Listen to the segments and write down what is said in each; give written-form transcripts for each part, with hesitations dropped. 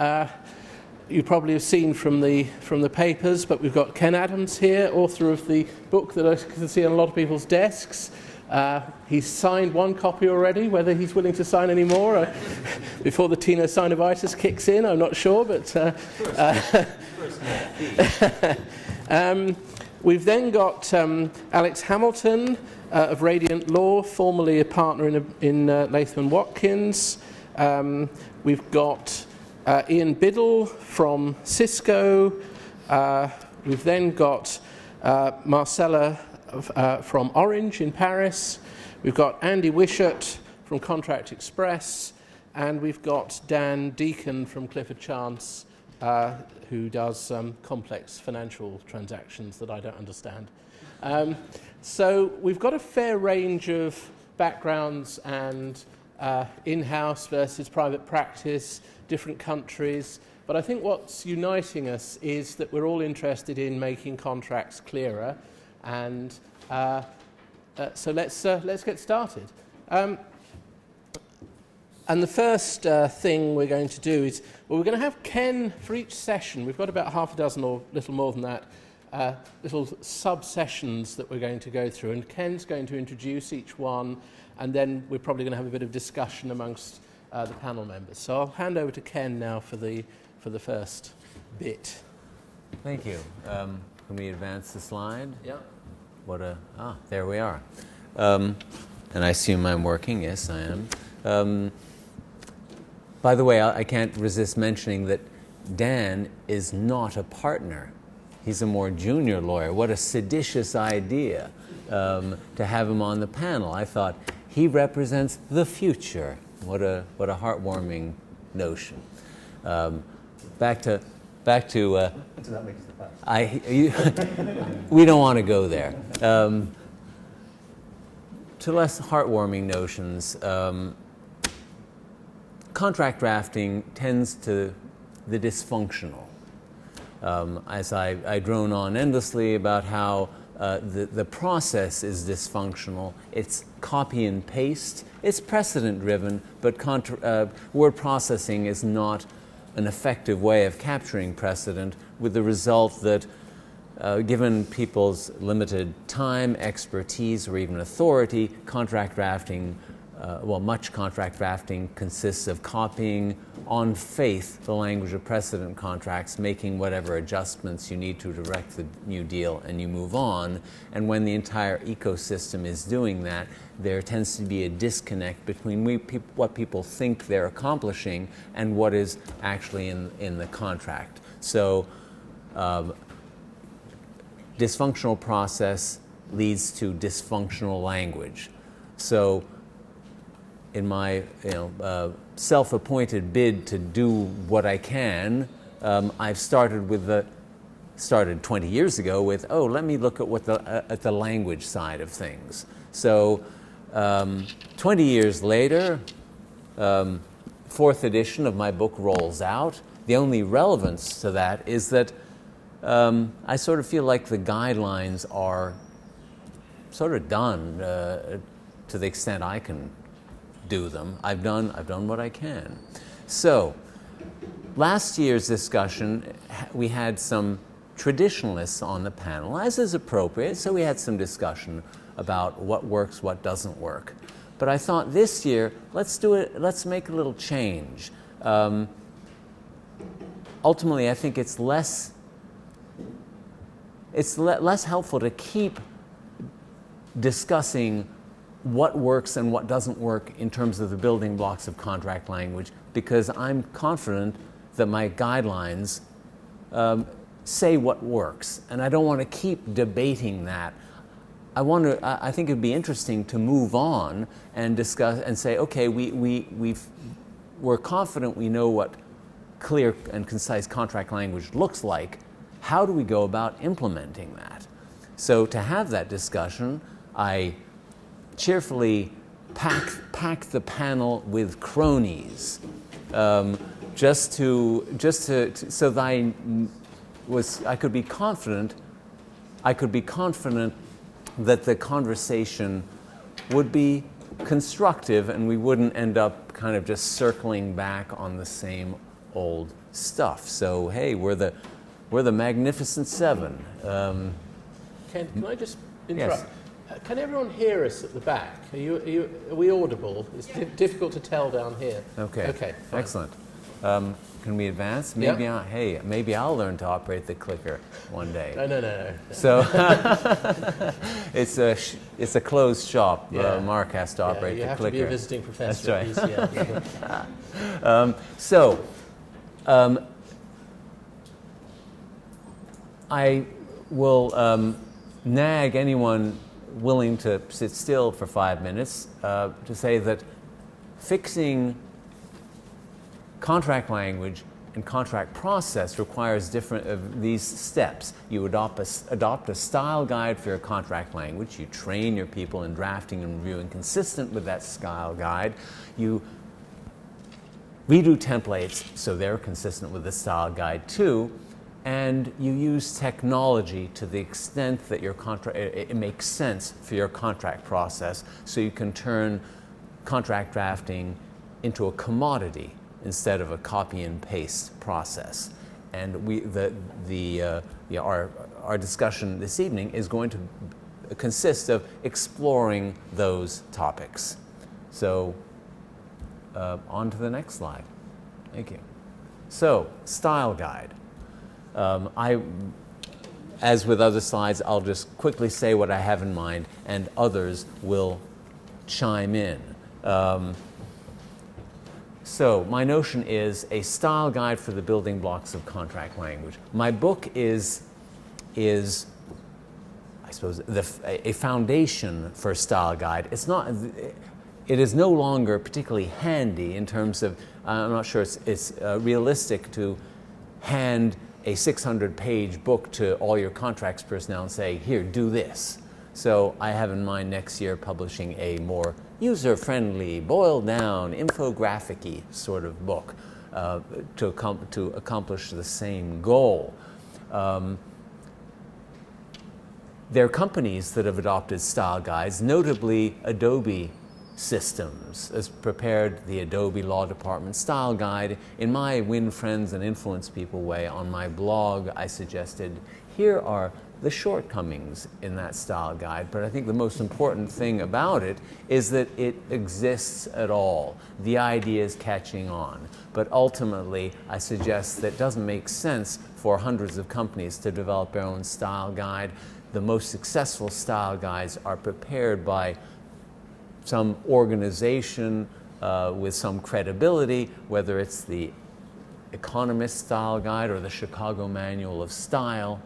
You probably have seen from the papers, but we've got Ken Adams here, author of the book that I can see on a lot of people's desks. He's signed one copy already. Whether he's willing to sign any more before the tenosynovitis kicks in, I'm not sure. But we've then got Alex Hamilton of Radiant Law, formerly a partner in Latham & Watkins. We've got Ian Biddle from Cisco. We've then got Marcella from Orange in Paris. We've got Andy Wishart from Contract Express. And we've got Dan Deacon from Clifford Chance, who does complex financial transactions that I don't understand. So we've got a fair range of backgrounds and in-house versus private practice, different countries. But I think what's uniting us is that we're all interested in making contracts clearer. And so let's get started. And the first thing we're going to do is, well, we're going to have Ken for each session. We've got about half a dozen or a little more than that, little sub-sessions that we're going to go through. And Ken's going to introduce each one, and then we're probably going to have a bit of discussion amongst the panel members. So I'll hand over to Ken now for the first bit. Thank you. Can we advance the slide? Yeah. There we are. And I assume I'm working. Yes, I am. By the way, I can't resist mentioning that Dan is not a partner. He's a more junior lawyer. What a seditious idea to have him on the panel. I thought he represents the future. What a heartwarming notion. Back to. So that makes the past. We don't want to go there. To less heartwarming notions, contract drafting tends to the dysfunctional. As I drone on endlessly about how the process is dysfunctional. It's copy and paste. It's precedent driven, but word processing is not an effective way of capturing precedent, with the result that given people's limited time, expertise, or even authority, contract drafting, much contract drafting consists of copying on faith the language of precedent contracts, making whatever adjustments you need to direct the new deal, and you move on. And when the entire ecosystem is doing that, there tends to be a disconnect between what people think they're accomplishing and what is actually in the contract. So dysfunctional process leads to dysfunctional language. So in my self-appointed bid to do what I can, I've started 20 years ago with, let me look at the language side of things. So 20 years later, fourth edition of my book rolls out. The only relevance to that is that I sort of feel like the guidelines are sort of done to the extent I can do them. I've done what I can. So last year's discussion, we had some traditionalists on the panel, as is appropriate, so we had some discussion about what works, what doesn't work. But I thought this year, let's make a little change. Ultimately, I think it's less helpful to keep discussing what works and what doesn't work in terms of the building blocks of contract language, because I'm confident that my guidelines say what works, and I don't want to keep debating that. I think it'd be interesting to move on and discuss and say, okay, we're confident we know what clear and concise contract language looks like. How do we go about implementing that? So to have that discussion, I cheerfully pack the panel with cronies, just so that I could be confident that the conversation would be constructive and we wouldn't end up kind of just circling back on the same old stuff. So hey, we're the Magnificent Seven. Ken, can I just interrupt? Yes. Can everyone hear us at the back? Are we audible? It's difficult to tell down here. Okay. Okay. Fine. Excellent. Can we advance? Maybe maybe I'll learn to operate the clicker one day. No. So it's a closed shop. Yeah. Mark has to operate the clicker. You have to be a visiting professor. That's right. UCL. I will nag anyone willing to sit still for 5 minutes to say that fixing contract language and contract process requires different of these steps. You adopt a style guide for your contract language. You train your people in drafting and reviewing consistent with that style guide. You redo templates so they're consistent with the style guide too. And you use technology to the extent that your it makes sense for your contract process, so you can turn contract drafting into a commodity instead of a copy and paste process. And our discussion this evening is going to consist of exploring those topics. So on to the next slide. Thank you. So, style guide. As with other slides, I'll just quickly say what I have in mind, and others will chime in. So my notion is a style guide for the building blocks of contract language. My book is I suppose, a foundation for a style guide. It is no longer particularly handy in terms of, I'm not sure it's realistic to hand a 600-page book to all your contracts personnel and say, here, do this. So I have in mind next year publishing a more user-friendly, boiled-down, infographic-y sort of book to accomplish the same goal. There are companies that have adopted style guides, notably Adobe Systems has prepared the Adobe Law Department Style Guide. In my Win Friends and Influence People way on my blog, I suggested here are the shortcomings in that style guide, but I think the most important thing about it is that it exists at all. The idea is catching on, but ultimately I suggest that it doesn't make sense for hundreds of companies to develop their own style guide. The most successful style guides are prepared by some organization with some credibility, whether it's the Economist Style Guide or the Chicago Manual of Style,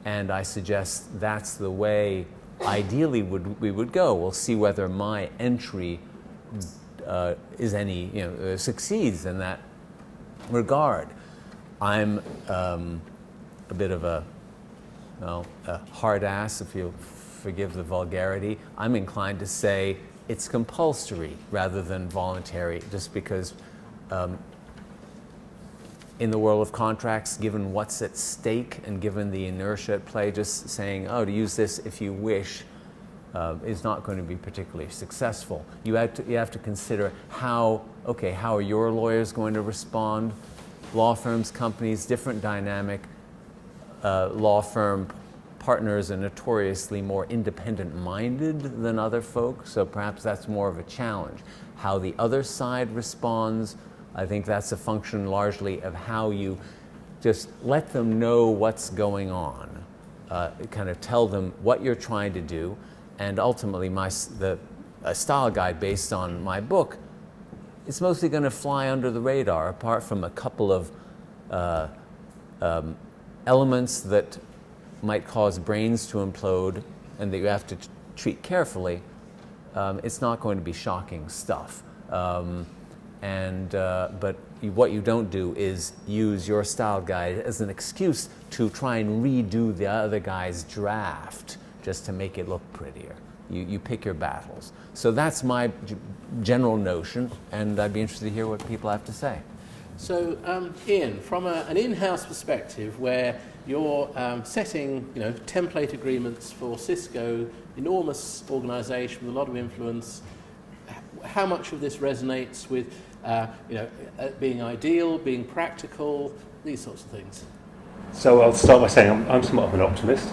and I suggest that's the way ideally we would go. We'll see whether my entry succeeds in that regard. I'm a bit of a hard ass, if you forgive the vulgarity. I'm inclined to say it's compulsory rather than voluntary, just because in the world of contracts, given what's at stake and given the inertia at play, just saying, oh, to use this if you wish is not going to be particularly successful. You have to consider how are your lawyers going to respond? Law firms, companies, different dynamic. Law firm partners are notoriously more independent-minded than other folks, so perhaps that's more of a challenge. How the other side responds, I think that's a function largely of how you just let them know what's going on, kind of tell them what you're trying to do, and ultimately a style guide based on my book, it's mostly going to fly under the radar, apart from a couple of elements that might cause brains to implode and that you have to treat carefully. It's not going to be shocking stuff. But what you don't do is use your style guide as an excuse to try and redo the other guy's draft just to make it look prettier. You pick your battles. So that's my general notion, and I'd be interested to hear what people have to say. So, Ian, from an in-house perspective, where you're setting, template agreements for Cisco, enormous organisation with a lot of influence, how much of this resonates with being ideal, being practical, these sorts of things? So I'll start by saying I'm somewhat of an optimist.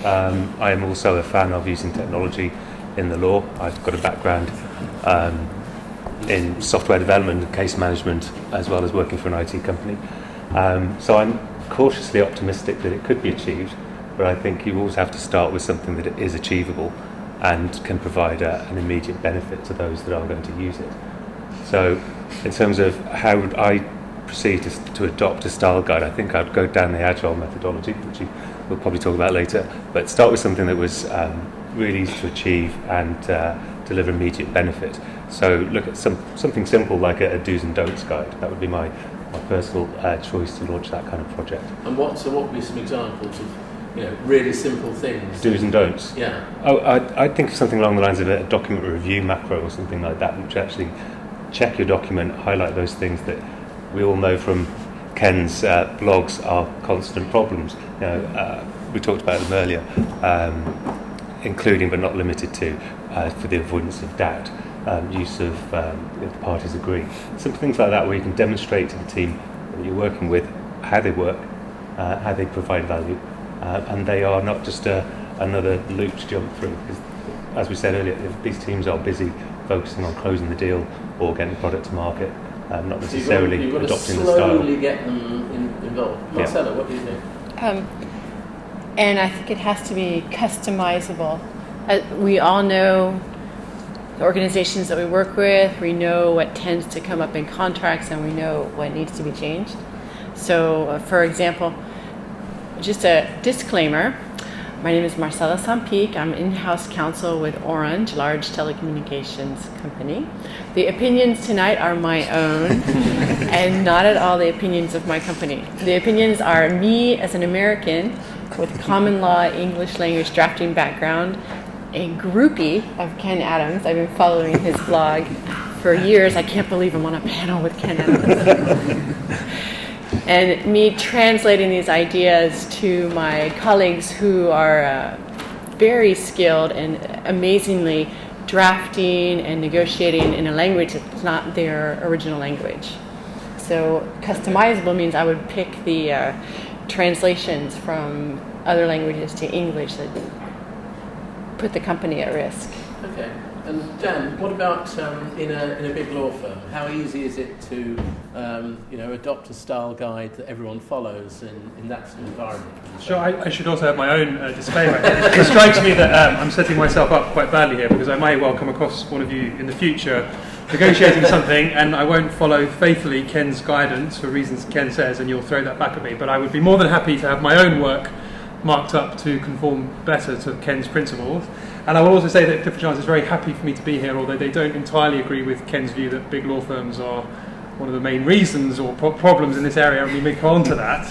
I am also a fan of using technology in the law. I've got a background in software development and case management, as well as working for an IT company. So I'm cautiously optimistic that it could be achieved, but I think you always have to start with something that is achievable and can provide an immediate benefit to those that are going to use it. So in terms of how would I proceed to adopt a style guide, I think I'd go down the agile methodology, which we'll probably talk about later, but start with something that was really easy to achieve and deliver immediate benefit. So look at something simple like a do's and don'ts guide. That would be my personal choice to launch that kind of project. And what would be some examples of really simple things? Do's and don'ts? Yeah. Oh, I'd think of something along the lines of a document review macro or something like that, which actually check your document, highlight those things that we all know from Ken's blogs are constant problems. We talked about them earlier, including but not limited to, for the avoidance of doubt, use of if the parties agree. Some things like that where you can demonstrate to the team that you're working with how they work, how they provide value, and they are not just another loop to jump through. Because, as we said earlier, these teams are busy focusing on closing the deal or getting the product to market, not necessarily you've got adopting to the style. slowly get them involved. Marcella, what do you think? And I think it has to be customizable. We all know the organizations that we work with, we know what tends to come up in contracts, and we know what needs to be changed. So, for example, just a disclaimer, my name is Marcella Sampic. I'm in-house counsel with Orange, large telecommunications company. The opinions tonight are my own and not at all the opinions of my company. The opinions are me as an American with common law English language drafting background, a groupie of Ken Adams. I've been following his blog for years. I can't believe I'm on a panel with Ken Adams. And me translating these ideas to my colleagues who are very skilled and amazingly drafting and negotiating in a language that's not their original language. So customizable means I would pick the translations from other languages to English that put the company at risk. Okay. And Dan, what about in a big law firm? How easy is it to adopt a style guide that everyone follows in that sort of environment? Sure, I should also have my own disclaimer. It strikes me that I'm setting myself up quite badly here because I may well come across one of you in the future negotiating something and I won't follow faithfully Ken's guidance for reasons Ken says, and you'll throw that back at me. But I would be more than happy to have my own work marked up to conform better to Ken's principles. And I will also say that Clifford Chance is very happy for me to be here, although they don't entirely agree with Ken's view that big law firms are one of the main reasons or problems in this area, and we may come on to that.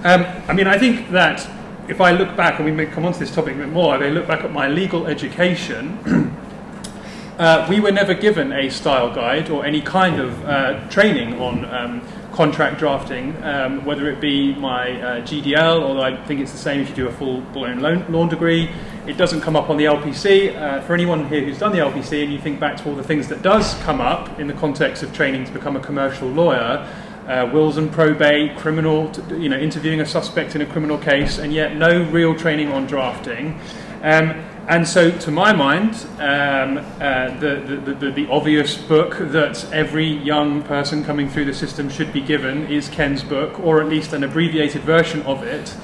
I think that if I look back, and we may come on to this topic a bit more, if I look back at my legal education, we were never given a style guide or any kind of training on contract drafting, whether it be my GDL, although I think it's the same if you do a full-blown law degree. It doesn't come up on the LPC. For anyone here who's done the LPC and you think back to all the things that does come up in the context of training to become a commercial lawyer, wills and probate, criminal, interviewing a suspect in a criminal case, and yet no real training on drafting. And so, to my mind, the obvious book that every young person coming through the system should be given is Ken's book, or at least an abbreviated version of it,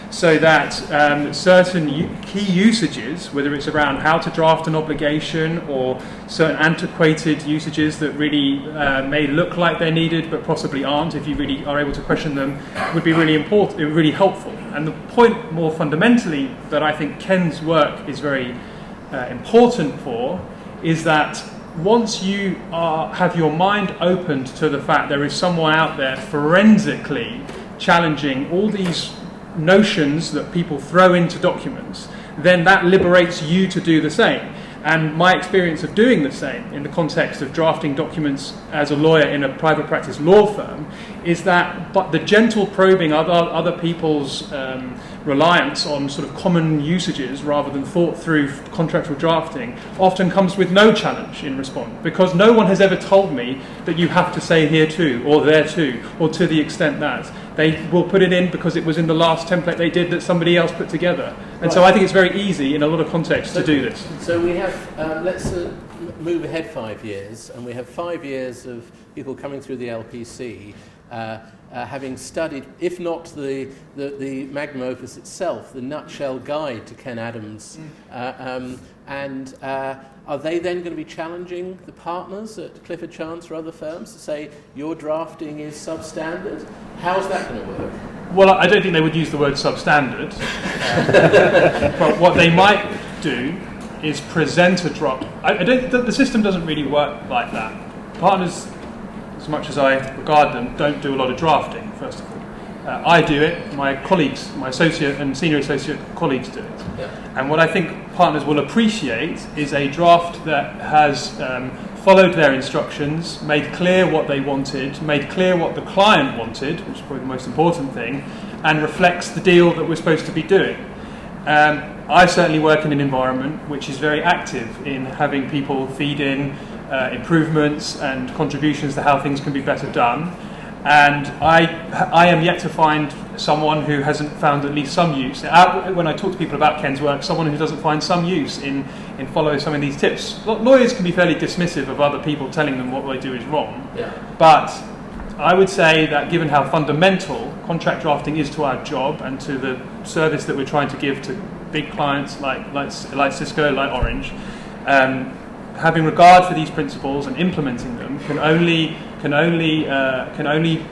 so that certain key usages, whether it's around how to draft an obligation or certain antiquated usages that really may look like they're needed but possibly aren't, if you really are able to question them, would be really important, really helpful. And the point more fundamentally that I think Ken's work is very important for is that once you have your mind opened to the fact there is someone out there forensically challenging all these notions that people throw into documents, then that liberates you to do the same. And my experience of doing the same in the context of drafting documents as a lawyer in a private practice law firm is that but the gentle probing of other people's reliance on sort of common usages rather than thought through contractual drafting often comes with no challenge in response, because no one has ever told me that you have to say here too or there too or to the extent that. They will put it in because it was in the last template they did that somebody else put together. And right. so I think it's very easy in a lot of contexts to do this. So we have, let's move ahead 5 years, and we have 5 years of people coming through the LPC having studied, if not the magnum opus itself, the nutshell guide to Ken Adams. And are they then going to be challenging the partners at Clifford Chance or other firms to say, your drafting is substandard? How's that going to work? Well, I don't think they would use the word substandard. But what they might do is present a draft. The system doesn't really work like that. Partners, as much as I regard them, don't do a lot of drafting, first of all. I do it, my colleagues, my associate and senior associate colleagues do it. Yeah. And what I think partners will appreciate is a draft that has followed their instructions, made clear what they wanted, made clear what the client wanted, which is probably the most important thing, and reflects the deal that we're supposed to be doing. I certainly work in an environment which is very active in having people feed in improvements and contributions to how things can be better done. And I am yet to find someone who hasn't found at least some use. When I talk to people about Ken's work, someone who doesn't find some use in following some of these tips. Lawyers can be fairly dismissive of other people telling them what they do is wrong. Yeah. But I would say that given how fundamental contract drafting is to our job and to the service that we're trying to give to big clients like Cisco, like Orange, having regard for these principles and implementing them can only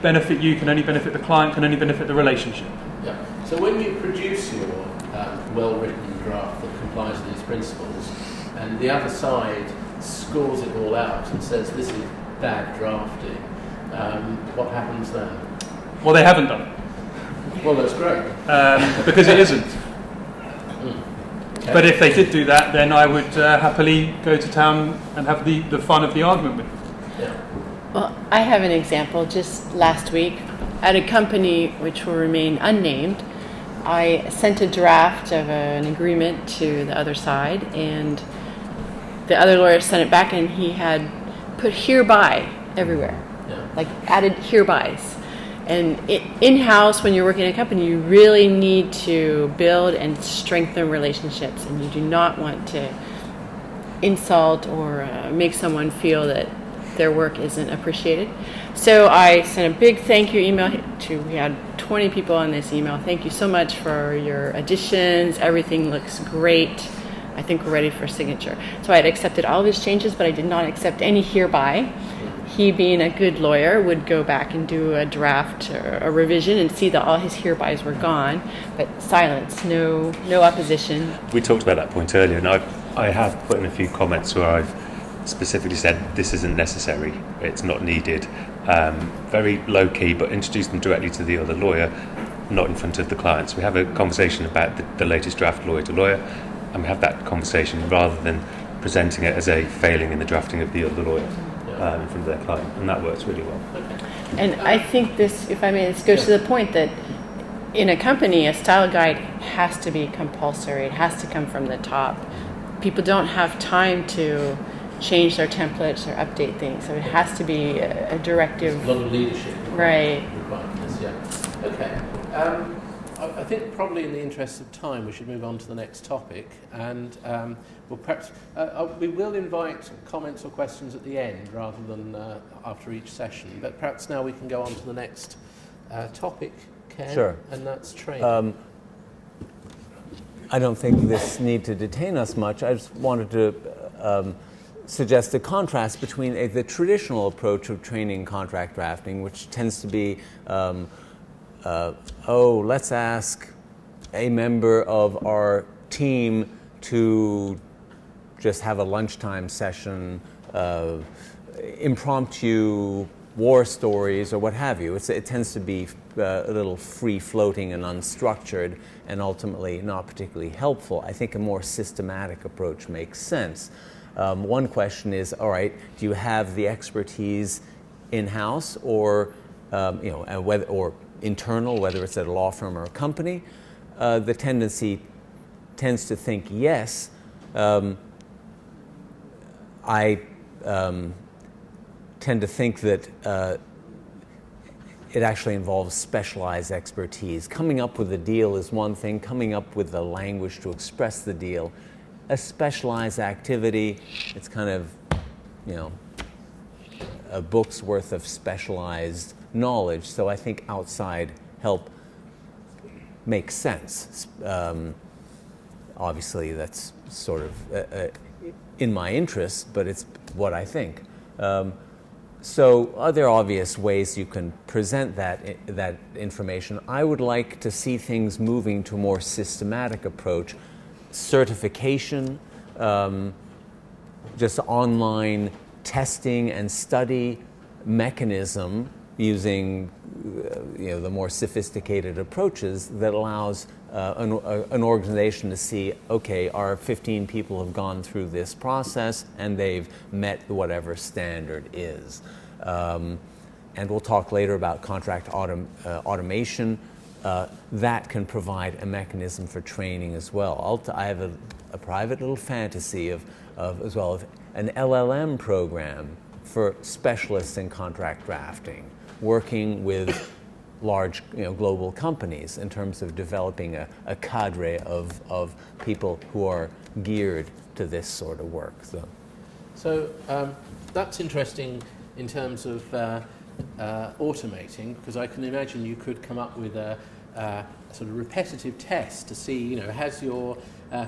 benefit you, can only benefit the client, can only benefit the relationship. Yeah. So when you produce your well-written draft that complies with these principles, and the other side scores it all out and says this is bad drafting, what happens then? Well, they haven't done it. Well, that's great. Because it isn't. Okay. But if they did do that, then I would happily go to town and have the fun of the argument with them. Yeah. Well, I have an example. Just last week, at a company which will remain unnamed, I sent a draft of an agreement to the other side, and the other lawyer sent it back, and he had put hereby everywhere, like added herebys. And in-house, when you're working in a company, you really need to build and strengthen relationships, and you do not want to insult or make someone feel that their work isn't appreciated. So I sent a big thank you email we had 20 people on this email. Thank you so much for your additions. Everything looks great. I think we're ready for signature. So I had accepted all of his changes, but I did not accept any hereby. He, being a good lawyer, would go back and do a draft or a revision and see that all his herebys were gone, but silence, no opposition. We talked about that point earlier, and I have put in a few comments where I've specifically said this isn't necessary, it's not needed, very low key, but introduce them directly to the other lawyer, not in front of the clients. We have a conversation about the latest draft lawyer to lawyer, and we have that conversation rather than presenting it as a failing in the drafting of the other lawyer in front of their client, and that works really well. And I think this, if I may, this goes to the point that in a company, a style guide has to be compulsory. It has to come from the top. People don't have time to change their templates or update things, so it has to be a directive. A lot of leadership. Right. Requirements, yeah. Okay. I think probably in the interest of time we should move on to the next topic, and well, perhaps we will invite comments or questions at the end rather than after each session, but perhaps now we can go on to the next topic, Ken. Sure. And that's trade. I don't think this need to detain us much. I just wanted to suggest a contrast between the traditional approach of training contract drafting, which tends to be let's ask a member of our team to just have a lunchtime session, impromptu war stories or what have you. It tends to be a little free-floating and unstructured, and ultimately not particularly helpful. I think a more systematic approach makes sense. One question is, all right, do you have the expertise in-house or or internal, whether it's at a law firm or a company? The tendency tends to think yes. I tend to think that it actually involves specialized expertise. Coming up with a deal is one thing, coming up with the language to express the deal. A specialized activity, it's kind of, a book's worth of specialized knowledge, so I think outside help makes sense. Obviously, that's sort of in my interest, but it's what I think. So are there obvious ways you can present that information? I would like to see things moving to a more systematic approach. Certification, just online testing and study mechanism using the more sophisticated approaches that allows an organization to see, okay, our 15 people have gone through this process and they've met whatever standard is. And we'll talk later about contract automation. That can provide a mechanism for training as well. I have a private little fantasy of an LLM program for specialists in contract drafting, working with large global companies in terms of developing a cadre of people who are geared to this sort of work. So that's interesting in terms of automating, because I can imagine you could come up with a sort of repetitive test to see, has your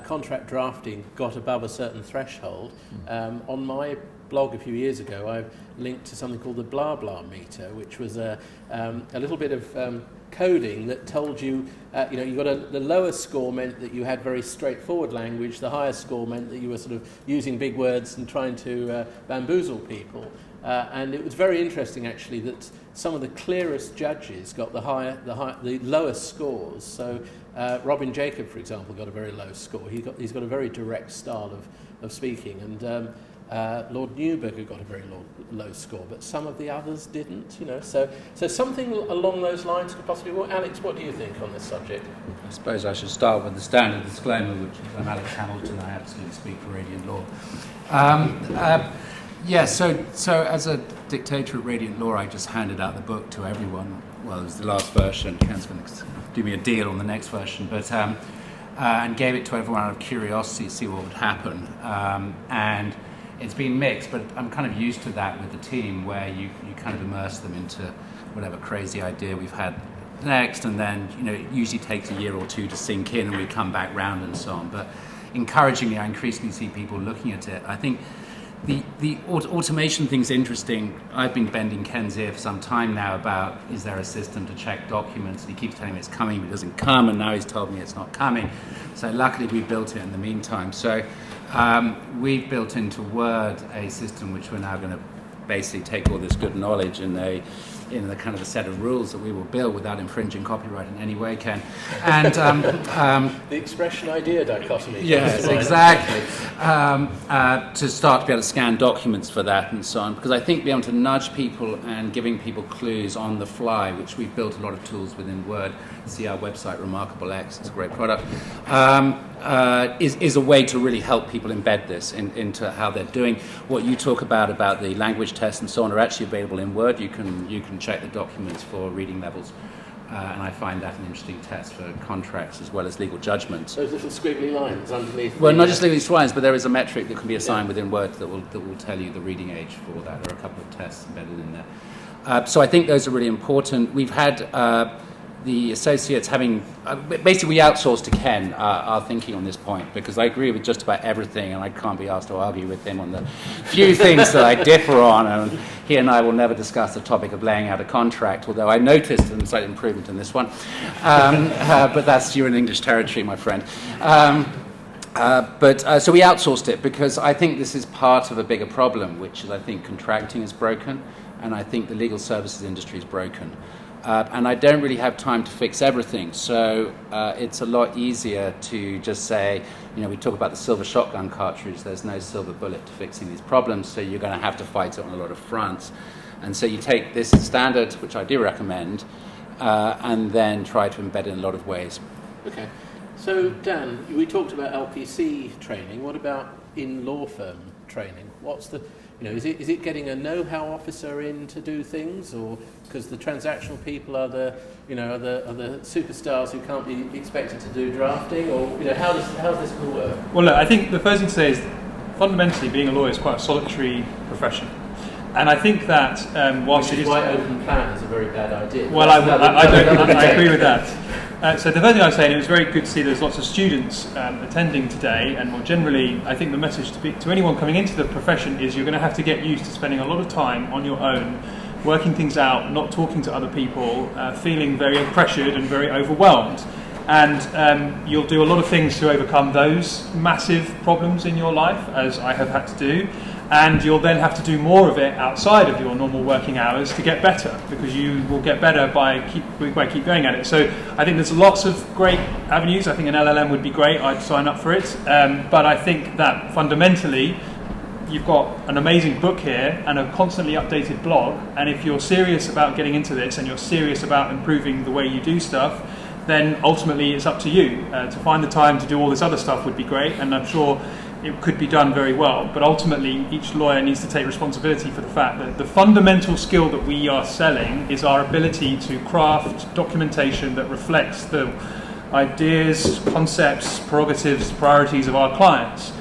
contract drafting got above a certain threshold. On my blog a few years ago, I linked to something called the blah blah meter, which was a little bit of coding that told you, you got the lower score meant that you had very straightforward language, the higher score meant that you were sort of using big words and trying to bamboozle people. And it was very interesting, actually, that some of the clearest judges got the lowest scores. So Robin Jacob, for example, got a very low score. He's got a very direct style of speaking, and Lord Neuberger got a very low score, but some of the others didn't. So something along those lines could possibly work. Alex, what do you think on this subject? I suppose I should start with the standard disclaimer, which is I'm Alex Hamilton. I absolutely speak for Radiant Law. Yes, so as a dictator at Radiant Law, I just handed out the book to everyone. Well, it was the last version. Ken's going to do me a deal on the next version, but and gave it to everyone out of curiosity to see what would happen. And it's been mixed, but I'm kind of used to that with the team, where you kind of immerse them into whatever crazy idea we've had next, and then it usually takes a year or two to sink in, and we come back round and so on. But encouragingly, I increasingly see people looking at it. I think the automation thing's interesting. I've been bending Ken's ear for some time now about, is there a system to check documents? And he keeps telling me it's coming, but it doesn't come, and now he's told me it's not coming. So luckily we built it in the meantime. So we've built into Word a system which we're now going to basically take all this good knowledge in the kind of a set of rules that we will build without infringing copyright in any way, Ken. And the expression-idea dichotomy. Yes, exactly. To start to be able to scan documents for that and so on, because I think being able to nudge people and giving people clues on the fly, which we've built a lot of tools within Word. See our website, Remarkable X, it's a great product, is a way to really help people embed this into how they're doing. What you talk about the language tests and so on, are actually available in Word. You can check the documents for reading levels, and I find that an interesting test for contracts as well as legal judgments. Those little squiggly lines underneath. Well, not just legally lines, but there is a metric that can be assigned within Word that will tell you the reading age for that. There are a couple of tests embedded in there. So I think those are really important. We've had the associates having basically we outsourced to Ken our thinking on this point, because I agree with just about everything, and I can't be asked to argue with him on the few things that I differ on, and he and I will never discuss the topic of laying out a contract, although I noticed a slight improvement in this one, but that's, you're in English territory, my friend. So we outsourced it because I think this is part of a bigger problem, which is I think contracting is broken, and I think the legal services industry is broken. And I don't really have time to fix everything. So it's a lot easier to just say, we talk about the silver shotgun cartridge. There's no silver bullet to fixing these problems, so you're going to have to fight it on a lot of fronts. And so you take this standard, which I do recommend, and then try to embed it in a lot of ways. Okay. So, Dan, we talked about LPC training. What about in law firm training? What's the, is it getting a know-how officer in to do things, or because the transactional people are the superstars who can't be expected to do drafting, or how does this all work? Well, look, I think the first thing to say is fundamentally being a lawyer is quite a solitary profession. And I think that whilst Which is why open plan is a very bad idea. Well, I agree with that. So the first thing I was saying, it was very good to see there's lots of students attending today, and more generally, I think the message to anyone coming into the profession is you're going to have to get used to spending a lot of time on your own, working things out, not talking to other people, feeling very pressured and very overwhelmed. And you'll do a lot of things to overcome those massive problems in your life, as I have had to do. And you'll then have to do more of it outside of your normal working hours to get better, because you will get better by keep going at it. So I think there's lots of great avenues. I think an LLM would be great. I'd sign up for it. But I think that fundamentally, you've got an amazing book here and a constantly updated blog. And if you're serious about getting into this and you're serious about improving the way you do stuff, then ultimately it's up to you. To find the time to do all this other stuff would be great, and I'm sure it could be done very well. But ultimately, each lawyer needs to take responsibility for the fact that the fundamental skill that we are selling is our ability to craft documentation that reflects the ideas, concepts, prerogatives, priorities of our clients.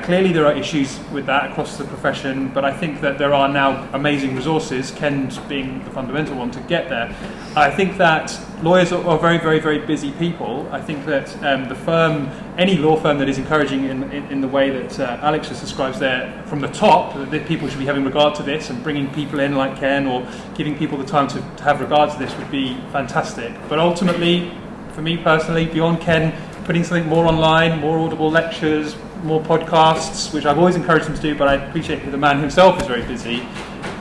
Clearly there are issues with that across the profession, but I think that there are now amazing resources, Ken being the fundamental one, to get there. I think that lawyers are very, very, very busy people. I think that the firm, any law firm that is encouraging in the way that Alex just describes there from the top, that people should be having regard to this and bringing people in like Ken, or giving people the time to have regard to this, would be fantastic. But ultimately, for me personally, beyond Ken, putting something more online, more audible lectures, more podcasts, which I've always encouraged him to do, but I appreciate that the man himself is very busy.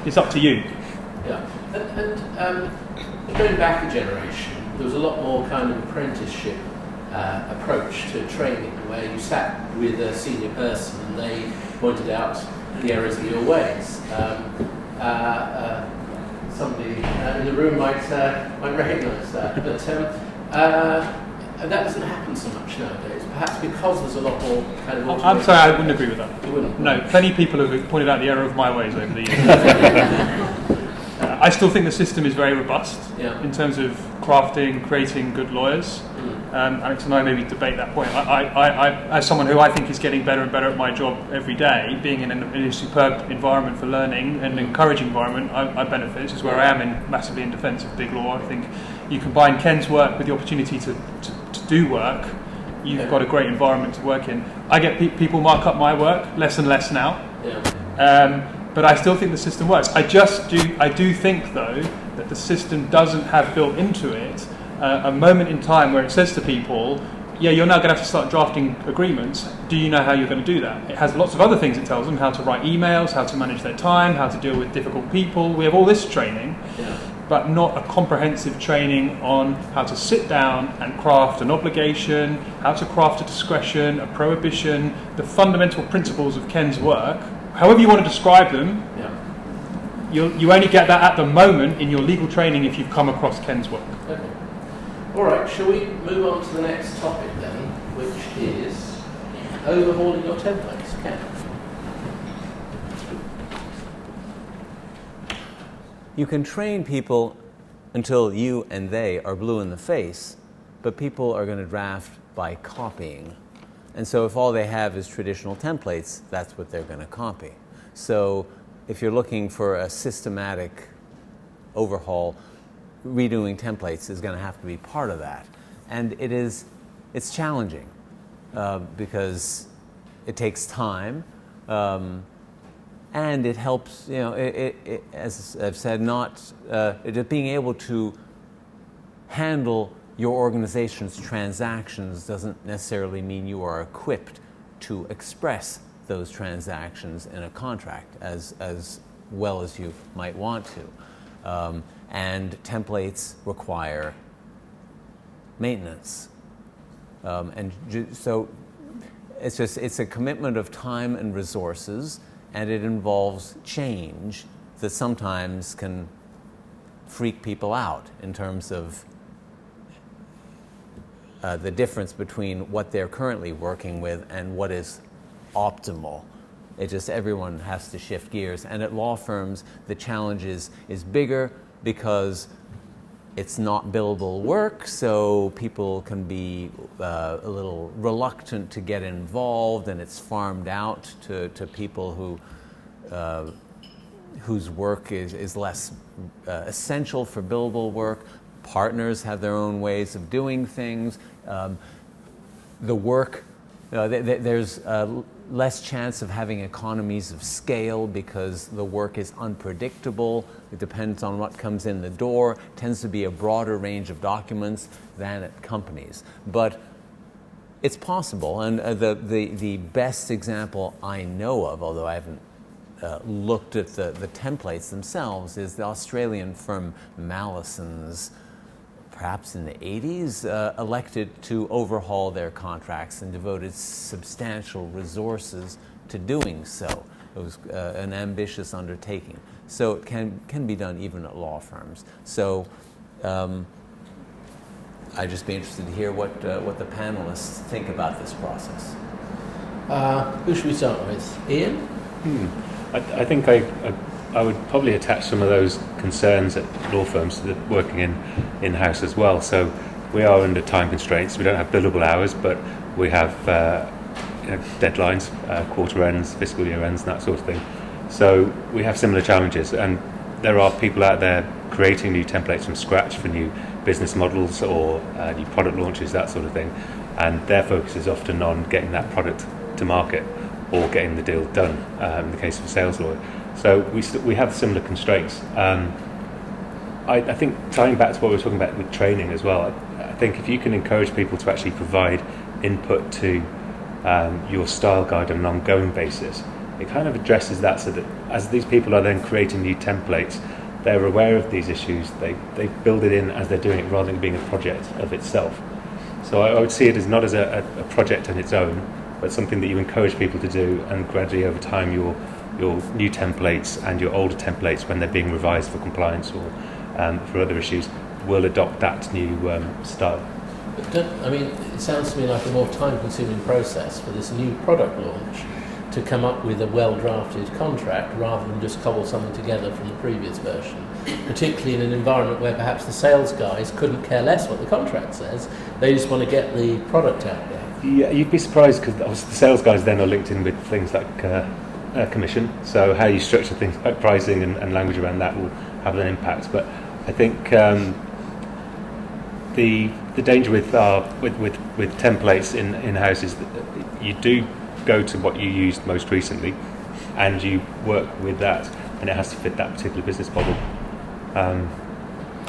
It's up to you. Yeah, and going back a generation, there was a lot more kind of apprenticeship approach to training, where you sat with a senior person and they pointed out the errors of your ways. Somebody in the room might recognise that, but that doesn't happen so much nowadays. Perhaps because there's a lot more kind of... I'm sorry, I wouldn't agree with that. You wouldn't? No, plenty of people have pointed out the error of my ways over the years. I still think the system is very robust in terms of crafting, creating good lawyers. Alex and I maybe debate that point. I, as someone who I think is getting better and better at my job every day, being in a superb environment for learning, and an encouraging environment, I benefit. This is where I am massively in defence of big law. I think you combine Ken's work with the opportunity to do work, you've got a great environment to work in. I get people mark up my work less and less now. But I still think the system works. I do think, though, that the system doesn't have built into it a moment in time where it says to people, you're now going to have to start drafting agreements. Do you know how you're going to do that? It has lots of other things it tells them: how to write emails, how to manage their time, how to deal with difficult people. We have all this training, but not a comprehensive training on how to sit down and craft an obligation, how to craft a discretion, a prohibition, the fundamental principles of Ken's work. However you want to describe them, you only get that at the moment in your legal training if you've come across Ken's work. Okay. All right, shall we move on to the next topic then, which is overhauling your templates? Ken? You can train people until you and they are blue in the face, but people are going to draft by copying. And so if all they have is traditional templates, that's what they're going to copy. So if you're looking for a systematic overhaul, redoing templates is going to have to be part of that. And it's challenging because it takes time. And it helps, as I've said, being able to handle your organization's transactions doesn't necessarily mean you are equipped to express those transactions in a contract as well as you might want to. and templates require maintenance. So it's a commitment of time and resources, and it involves change that sometimes can freak people out in terms of the difference between what they're currently working with and what is optimal. Everyone has to shift gears. And at law firms, the challenge is bigger because it's not billable work, so people can be a little reluctant to get involved, and it's farmed out to people whose work is less essential for billable work. Partners have their own ways of doing things. The work, there's less chance of having economies of scale because the work is unpredictable. It depends on what comes in the door. It tends to be a broader range of documents than at companies. But it's possible, and the best example I know of, although I haven't looked at the templates themselves, is the Australian firm Mallison's, perhaps in the 80s, elected to overhaul their contracts and devoted substantial resources to doing so. It was an ambitious undertaking. So it can be done even at law firms. So I'd just be interested to hear what the panelists think about this process. Who should we start with? Ian? I think I would probably attach some of those concerns at law firms to working in-house as well. So we are under time constraints. We don't have billable hours, but we have deadlines, quarter ends, fiscal year ends, and that sort of thing. So we have similar challenges, and there are people out there creating new templates from scratch for new business models or new product launches, that sort of thing. And their focus is often on getting that product to market or getting the deal done, in the case of a sales lawyer. So we have similar constraints. I think tying back to what we were talking about with training as well, I think if you can encourage people to actually provide input to your style guide on an ongoing basis, it kind of addresses that, so that as these people are then creating new templates, they're aware of these issues, they build it in as they're doing it rather than being a project of itself. So I would see it as not as a project on its own, but something that you encourage people to do, and gradually over time your new templates and your older templates, when they're being revised for compliance or for other issues, will adopt that new style. But it sounds to me like a more time-consuming process for this new product launch to come up with a well-drafted contract rather than just cobble something together from the previous version, particularly in an environment where perhaps the sales guys couldn't care less what the contract says, they just want to get the product out there. Yeah, you'd be surprised, because obviously the sales guys then are linked in with things like commission, so how you structure things like pricing and language around that will have an impact. But I think the danger with templates in-house is that you do go to what you used most recently and you work with that, and it has to fit that particular business model.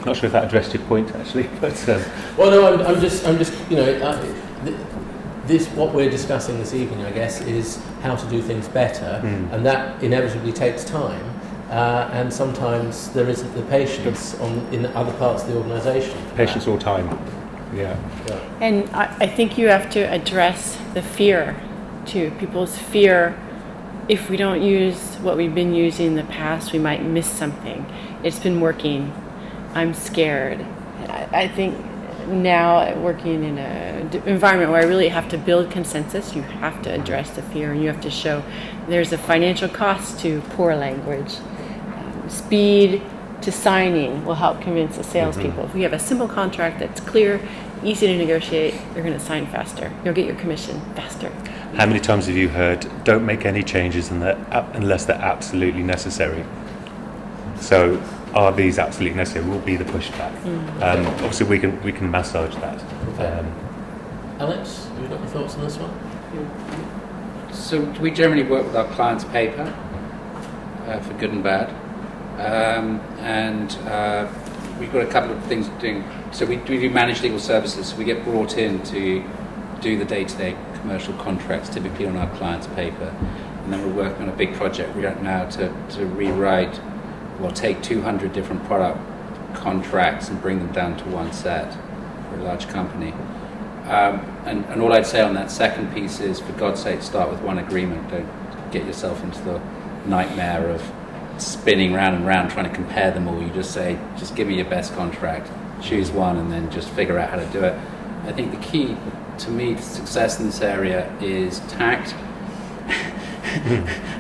Not sure if that addressed your point actually, but well, no, I'm just this what we're discussing this evening, I guess, is how to do things better, and that inevitably takes time, and sometimes there isn't the patience in other parts of the organisation. Patience or time, yeah. And I think you have to address the fear, too. People's fear, if we don't use what we've been using in the past, we might miss something. It's been working. I'm scared. I think now working in an environment where I really have to build consensus, you have to address the fear, and you have to show there's a financial cost to poor language. Speed to signing will help convince the salespeople. If we have a simple contract that's clear, easy to negotiate, you're going to sign faster. You'll get your commission faster. How many times have you heard, don't make any changes unless they're absolutely necessary? So are these absolutely necessary will be the pushback. Obviously we can massage that. Alex, have you got any thoughts on this one? So we generally work with our clients' paper, for good and bad. And we've got a couple of things doing. So we do managed legal services. So we get brought in to do the day-to-day commercial contracts, typically on our client's paper. And then we're working on a big project. We don't know how to rewrite, well, take 200 different product contracts and bring them down to one set for a large company. And all I'd say on that second piece is, for God's sake, start with one agreement. Don't get yourself into the nightmare of spinning round and round trying to compare them all. You just say, just give me your best contract, choose one, and then just figure out how to do it. I think the key to me to success in this area is tact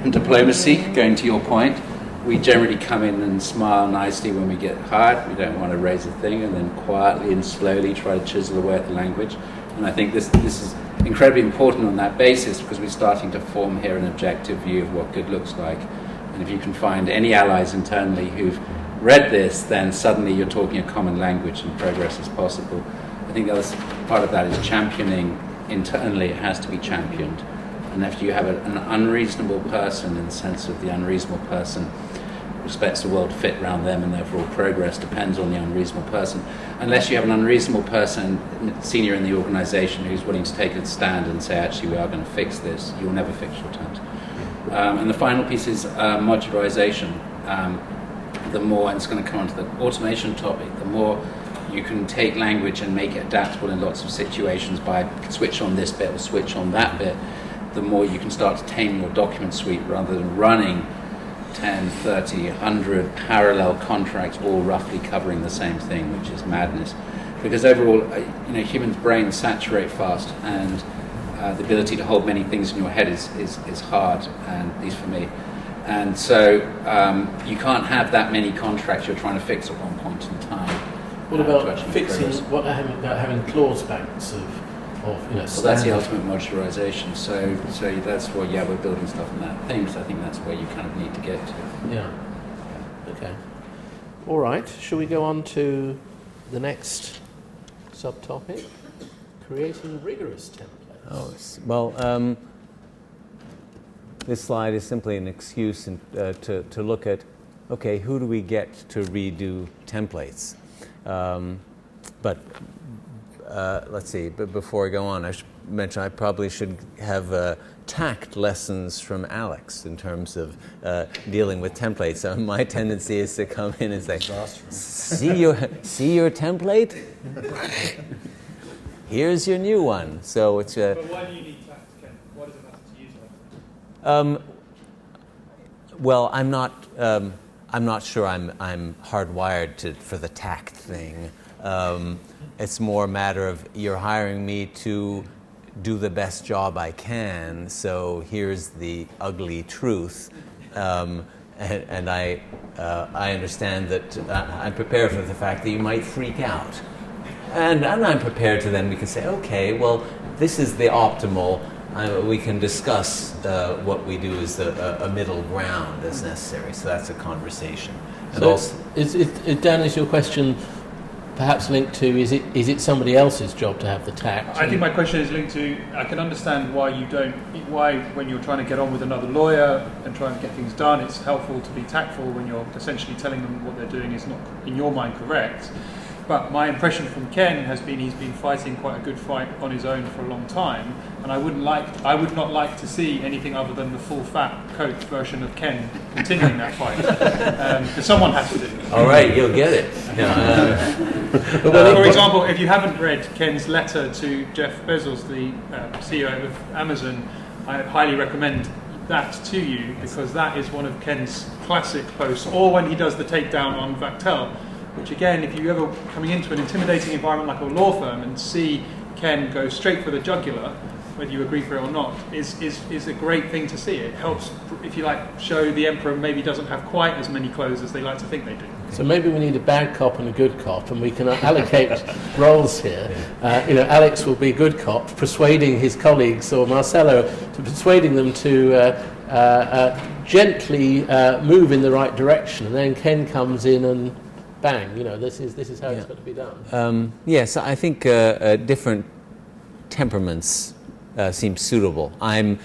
and diplomacy. Going to your point, we generally come in and smile nicely when we get hired. We don't want to raise a thing, and then quietly and slowly try to chisel away at the language. And I think this is incredibly important on that basis, because we're starting to form here an objective view of what good looks like. And if you can find any allies internally who've read this, then suddenly you're talking a common language and progress is possible. I think the other part of that is championing internally. It has to be championed. And if you have an unreasonable person, in the sense of the unreasonable person expects the world to fit around them, and therefore progress depends on the unreasonable person. Unless you have an unreasonable person senior in the organization who's willing to take a stand and say, actually, we are going to fix this, you'll never fix your terms. And the final piece is modularization. The more, and it's going to come onto the automation topic, the more you can take language and make it adaptable in lots of situations by switch on this bit or switch on that bit, the more you can start to tame your document suite, rather than running 10, 30, 100 parallel contracts all roughly covering the same thing, which is madness. Because overall, humans' brains saturate fast, and the ability to hold many things in your head is hard, and at least for me. And so you can't have that many contracts you're trying to fix at one point in time. What about fixing? What about having clause banks of well, that's the ultimate modularization. So that's what, we're building stuff in that thing. So I think that's where you kind of need to get to. Yeah. Okay. All right. Shall we go on to the next subtopic? Creating rigorous templates. Oh, well, this slide is simply an excuse to look at, okay, who do we get to redo templates? Let's see, but before I go on, I should mention I probably should have tact lessons from Alex in terms of dealing with templates. So my tendency is to come in and say, see your template? Here's your new one. So it's But why do you need tact, Ken? What does it matter to use it? Well, I'm not sure I'm hardwired for the tact thing. It's more a matter of, you're hiring me to do the best job I can, so here's the ugly truth. And I understand that I'm prepared for the fact that you might freak out. And I'm prepared to then we can say, okay, well, this is the optimal. We can discuss what we do as a middle ground as necessary. So that's a conversation. And so also, Dan, is your question perhaps linked to, is it somebody else's job to have the tact? I think my question is linked to, I can understand why when you're trying to get on with another lawyer and trying to get things done, it's helpful to be tactful when you're essentially telling them what they're doing is not, in your mind, correct. But my impression from Ken has been he's been fighting quite a good fight on his own for a long time, and I would not like to see anything other than the full fat coat version of Ken continuing that fight. Because someone has to do it. all right, you'll get it. For example, if you haven't read Ken's letter to Jeff Bezos, the CEO of Amazon, I highly recommend that to you, because that is one of Ken's classic posts, or when he does the takedown on Vactel, which again, if you ever coming into an intimidating environment like a law firm and see Ken go straight for the jugular, whether you agree for it or not, is a great thing to see. It helps, if you like, show the emperor maybe doesn't have quite as many clothes as they like to think they do. So maybe we need a bad cop and a good cop, and we can allocate roles here. Alex will be good cop, persuading his colleagues, or Marcelo, to persuading them to gently move in the right direction, and then Ken comes in and bang, this is how it's got to be done. Yes, I think different temperaments seem suitable. I'm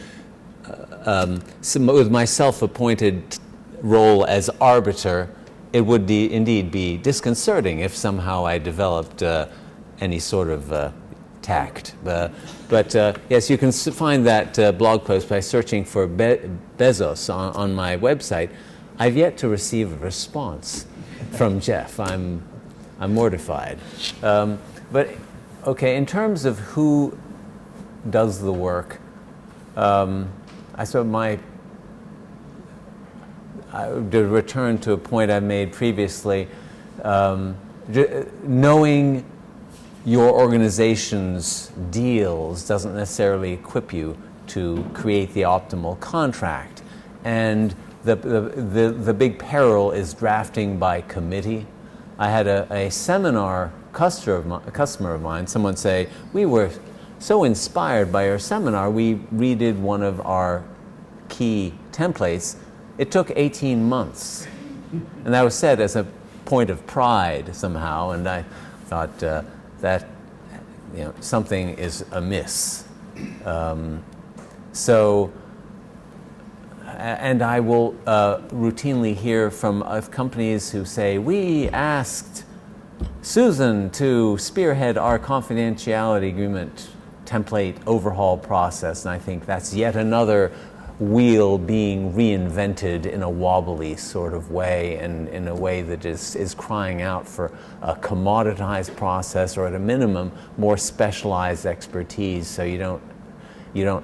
with my self-appointed role as arbiter. It would indeed be disconcerting if somehow I developed any sort of tact. But yes, you can find that blog post by searching for Bezos on my website. I've yet to receive a response from Jeff. I'm I'm mortified. But okay, in terms of who does the work, I sort of to return to a point I made previously, knowing your organization's deals doesn't necessarily equip you to create the optimal contract. And the big peril is drafting by committee. I had a seminar customer of mine, someone say, we were so inspired by your seminar, we redid one of our key templates. It took 18 months. And that was said as a point of pride somehow, and I thought that something is amiss. And I will routinely hear from companies who say, we asked Susan to spearhead our confidentiality agreement template overhaul process, and I think that's yet another wheel being reinvented in a wobbly sort of way, and in a way that is crying out for a commoditized process, or at a minimum more specialized expertise, so you don't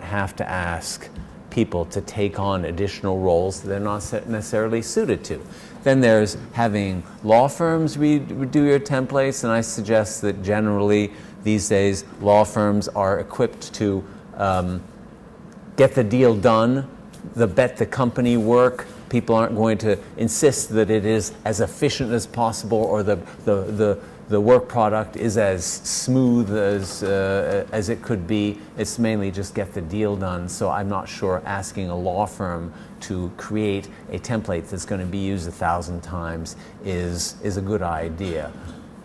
have to ask people to take on additional roles that they're not necessarily suited to. Then there's having law firms redo your templates, and I suggest that generally these days law firms are equipped to get the deal done, bet the company work. People aren't going to insist that it is as efficient as possible, or the work product is as smooth as it could be. It's mainly just get the deal done. So I'm not sure asking a law firm to create a template that's going to be used 1,000 times is a good idea.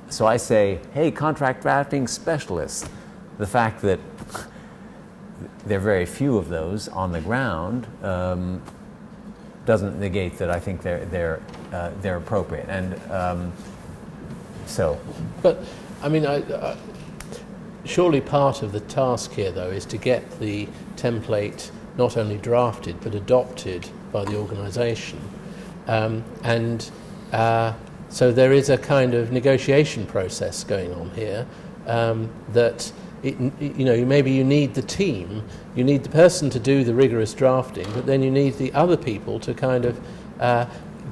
So I say, hey, contract drafting specialists. The fact that there are very few of those on the ground doesn't negate that I think they're appropriate. And But I mean, surely part of the task here, though, is to get the template not only drafted but adopted by the organisation, so there is a kind of negotiation process going on here. That maybe you need the team, you need the person to do the rigorous drafting, but then you need the other people to kind of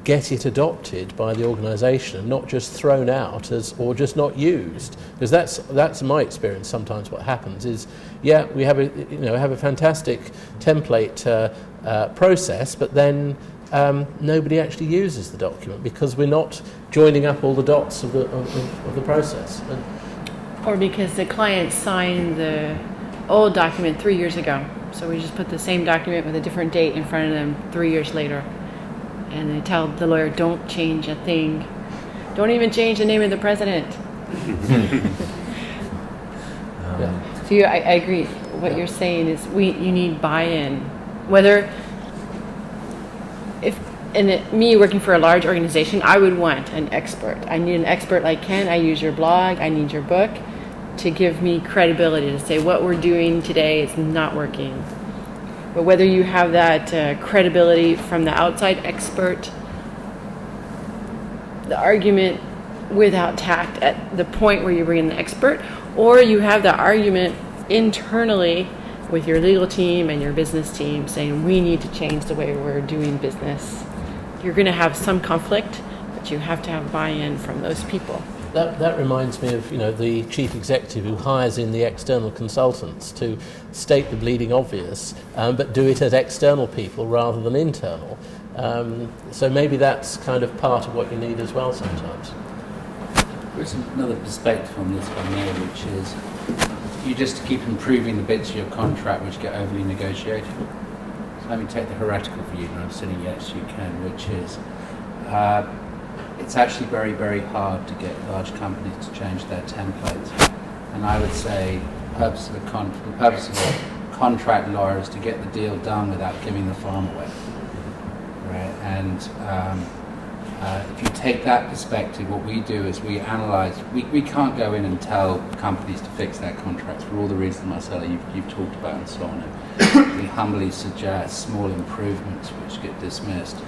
get it adopted by the organisation and not just thrown out or just not used. Because that's my experience. Sometimes what happens is, we have a fantastic template process, but then nobody actually uses the document because we're not joining up all the dots of the process. Or because the client signed the old document 3 years ago, so we just put the same document with a different date in front of them 3 years later. And they tell the lawyer, don't change a thing. Don't even change the name of the president. So I agree. What you're saying is you need buy-in. Me working for a large organization, I would want an expert. I need an expert like Ken. I use your blog. I need your book to give me credibility to say what we're doing today is not working. But whether you have that credibility from the outside expert, the argument without tact at the point where you bring in the expert, or you have the argument internally with your legal team and your business team saying we need to change the way we're doing business, you're going to have some conflict, but you have to have buy-in from those people. That reminds me of the chief executive who hires in the external consultants to state the bleeding obvious, but do it as external people rather than internal. So maybe that's kind of part of what you need as well sometimes. There's another perspective on this, if I may, which is you just keep improving the bits of your contract which get overly negotiated. So let me take the heretical view, and I'm sitting yes you can, which is it's actually very, very hard to get large companies to change their templates. And I would say the purpose of a contract lawyer is to get the deal done without giving the farm away. Right? And if you take that perspective, what we do is we analyze. We can't go in and tell companies to fix their contracts for all the reasons, Marcella, you've talked about and so on. And we humbly suggest small improvements which get dismissed.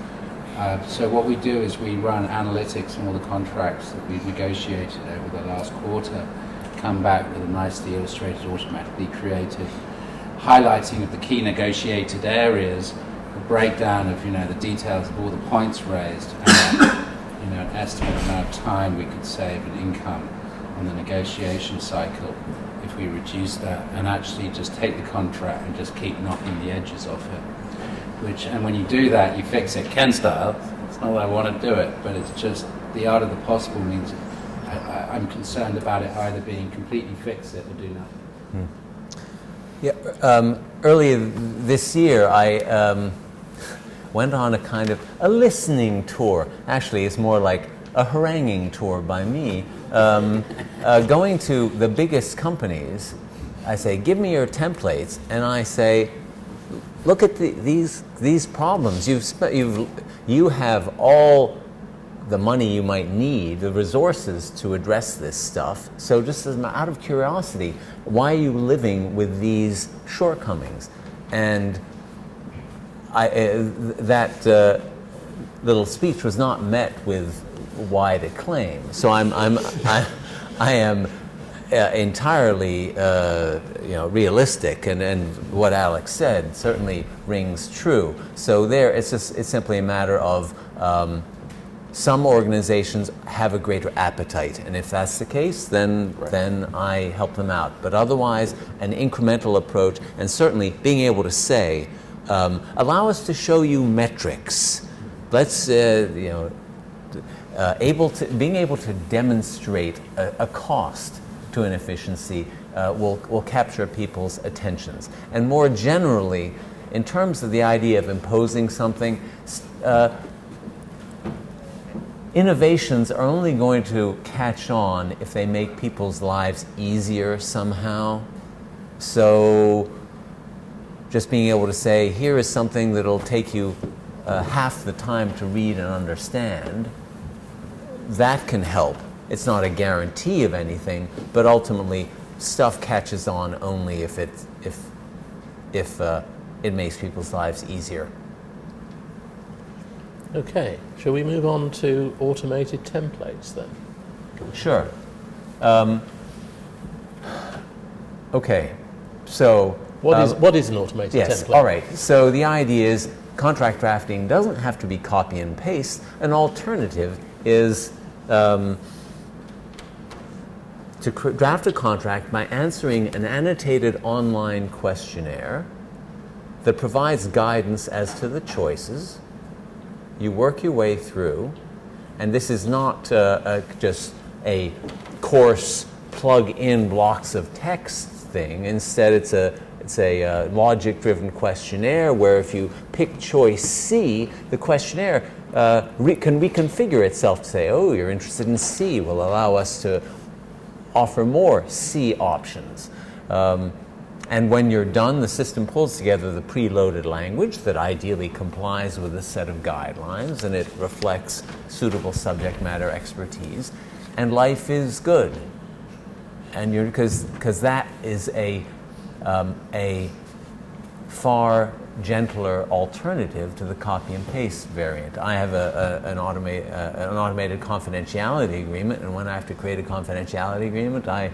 So what we do is we run analytics on all the contracts that we've negotiated over the last quarter, come back with a nicely illustrated, automatically created highlighting of the key negotiated areas, a breakdown of the details of all the points raised, and an estimated amount of time we could save in income on the negotiation cycle if we reduce that and actually just take the contract and just keep knocking the edges off it. And when you do that, you fix it Ken style. It's not that I want to do it, but it's just the art of the possible means I'm concerned about it either being completely fix it or do nothing. Yeah, earlier this year I went on a kind of a listening tour. Actually, it's more like a haranguing tour by me. Going to the biggest companies, I say, give me your templates, and I say, look at these problems. You have all the money you might need, the resources to address this stuff. So just as out of curiosity, why are you living with these shortcomings? And that little speech was not met with wide acclaim. So I am entirely realistic, and what Alex said certainly rings true. So it's simply a matter of some organizations have a greater appetite, and if that's the case, then I help them out. But otherwise, an incremental approach, and certainly being able to say, allow us to show you metrics. Let's being able to demonstrate a cost to an efficiency will capture people's attentions. And more generally, in terms of the idea of imposing something, innovations are only going to catch on if they make people's lives easier somehow. So just being able to say, here is something that'll take you half the time to read and understand, that can help. It's not a guarantee of anything, but ultimately stuff catches on only if it makes people's lives easier. Okay, shall we move on to automated templates then? Sure. Okay, so what is an automated template? All right. So the idea is contract drafting doesn't have to be copy and paste. An alternative is to draft a contract by answering an annotated online questionnaire that provides guidance as to the choices. You work your way through, and this is not just a coarse plug-in blocks of text thing. Instead, it's a logic-driven questionnaire where if you pick choice C, the questionnaire can reconfigure itself to say, oh, you're interested in C, will allow us to offer more C options. And when you're done, the system pulls together the preloaded language that ideally complies with a set of guidelines, and it reflects suitable subject matter expertise, and life is good. And because that is a far gentler alternative to the copy and paste variant. I have an automated confidentiality agreement, and when I have to create a confidentiality agreement, I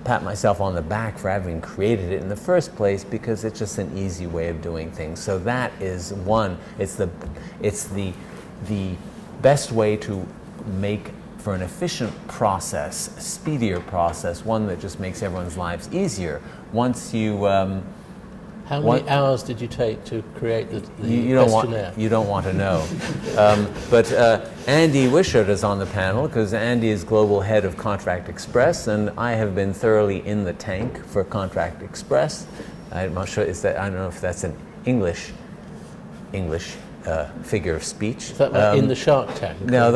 pat myself on the back for having created it in the first place, because it's just an easy way of doing things. So that is one. It's the best way to make for an efficient process, a speedier process, one that just makes everyone's lives easier. Once you how many hours did you take to create the questionnaire? You don't want to know. But Andy Wishart is on the panel, because Andy is global head of Contract Express, and I have been thoroughly in the tank for Contract Express. I'm not sure, I don't know if that's an English figure of speech. Is that like in the Shark Tank? No,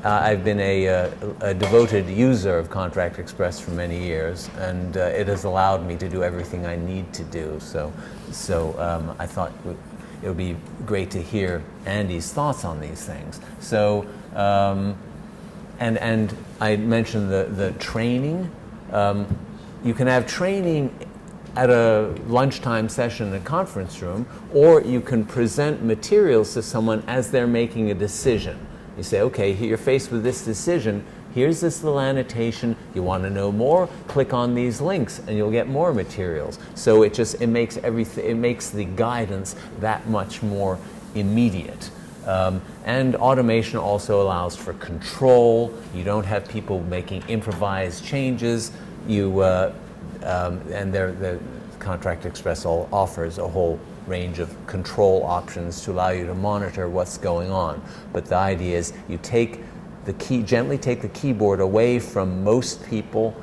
I've been a devoted user of Contract Express for many years, and it has allowed me to do everything I need to do. So I thought it would be great to hear Andy's thoughts on these things. So, and I mentioned the training. You can have training at a lunchtime session in a conference room, or you can present materials to someone as they're making a decision. You say, okay, you're faced with this decision. Here's this little annotation. You want to know more? Click on these links, and you'll get more materials. So it makes the guidance that much more immediate. And automation also allows for control. You don't have people making improvised changes. And the Contract Express offers a whole range of control options to allow you to monitor what's going on. But the idea is you gently take the keyboard away from most people,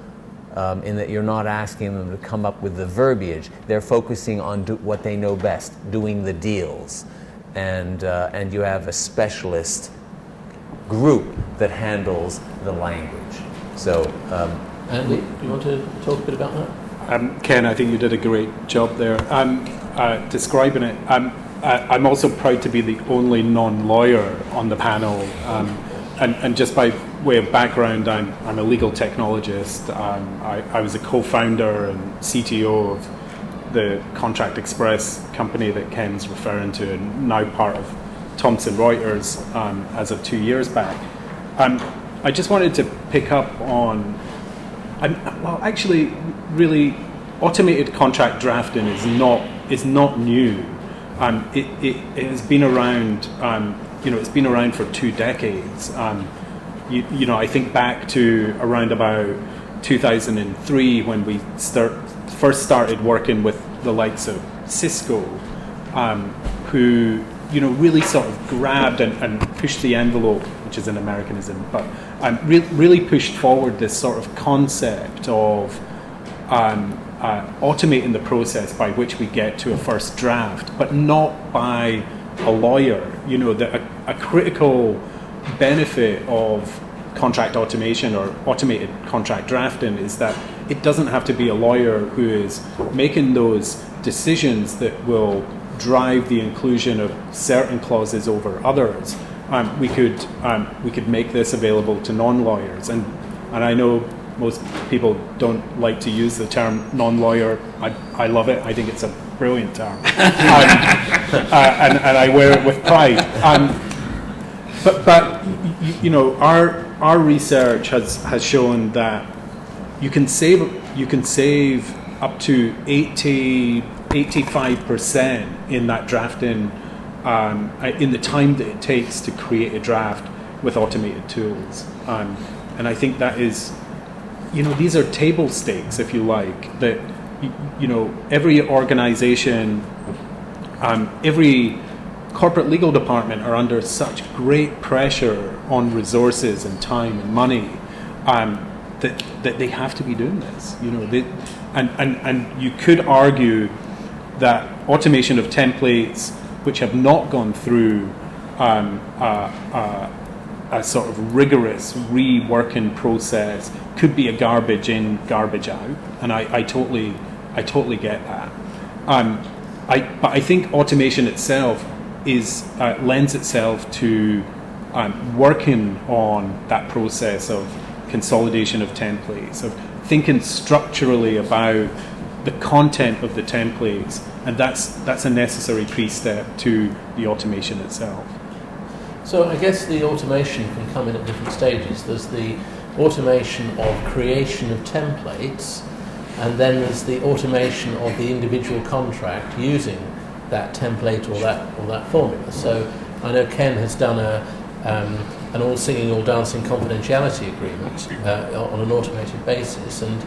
in that you're not asking them to come up with the verbiage. They're focusing on what they know best, doing the deals. And you have a specialist group that handles the language. So, Andy, do you want to talk a bit about that? Ken, I think you did a great job there describing it. I'm also proud to be the only non-lawyer on the panel. And just by way of background, I'm a legal technologist. I was a co-founder and CTO of the Contract Express company that Ken's referring to, and now part of Thomson Reuters as of 2 years back. I just wanted to pick up on, really, automated contract drafting is not new. It has been around. It's been around for 2 decades. I think back to around about 2003 when we first started working with the likes of Cisco, who really sort of grabbed and pushed the envelope, which is an Americanism, but really pushed forward this sort of concept of automating the process by which we get to a first draft, but not by a lawyer. A critical benefit of contract automation or automated contract drafting is that it doesn't have to be a lawyer who is making those decisions that will drive the inclusion of certain clauses over others. We could make this available to non-lawyers, and I know most people don't like to use the term non-lawyer. I love it. I think it's a brilliant term, and I wear it with pride. But our research has shown that you can save up to 85% in that drafting, in the time that it takes to create a draft with automated tools. And I think that is, these are table stakes, if you like, that, every organization, every corporate legal department are under such great pressure on resources and time and money, that they have to be doing this. And you could argue that automation of templates which have not gone through a sort of rigorous reworking process could be a garbage in, garbage out, and I totally get that. But I think automation itself lends itself to working on that process of consolidation of templates, of thinking structurally about the content of the templates, and that's a necessary pre-step to the automation itself. So I guess the automation can come in at different stages. There's the automation of creation of templates, and then there's the automation of the individual contract using that template or that formula. So I know Ken has done an all singing, all dancing confidentiality agreement on an automated basis, and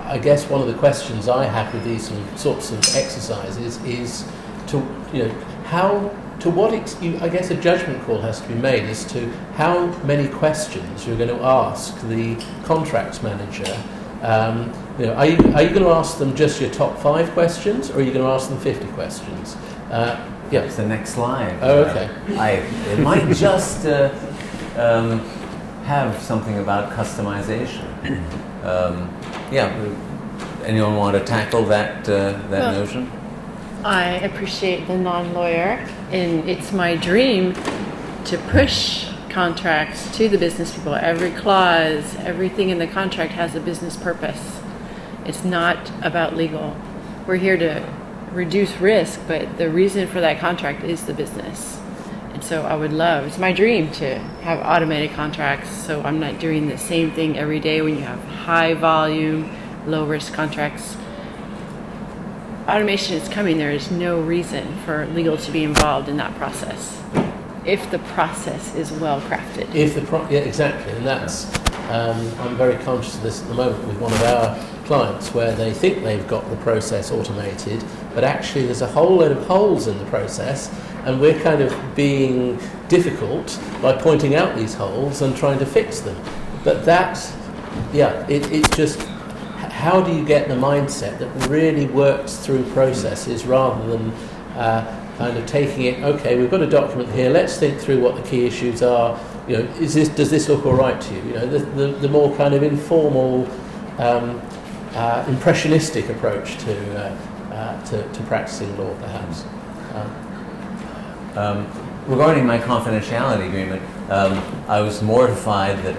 I guess one of the questions I have with these sorts of exercises is I guess a judgment call has to be made as to how many questions you're going to ask the contracts manager. Are you going to ask them just your top 5 questions, or are you going to ask them 50 questions? Yeah. It's the next slide. Oh, okay. It might just have something about customization. Anyone want to tackle that notion? I appreciate the non-lawyer, and it's my dream to push contracts to the business people. Every clause, everything in the contract has a business purpose. It's not about legal. We're here to reduce risk, but the reason for that contract is the business. And so I would love, it's my dream to have automated contracts, so I'm not doing the same thing every day when you have high volume, low risk contracts. Automation is coming. There is no reason for legal to be involved in that process if the process is well crafted. Yeah, exactly, and that's I'm very conscious of this at the moment with one of our clients where they think they've got the process automated, but actually there's a whole load of holes in the process, and we're kind of being difficult by pointing out these holes and trying to fix them. But that's, it's just, how do you get the mindset that really works through processes rather than kind of taking it, okay, we've got a document here, let's think through what the key issues are, does this look all right to you? The more kind of informal, impressionistic approach to practicing law, perhaps. Regarding my confidentiality agreement, I was mortified that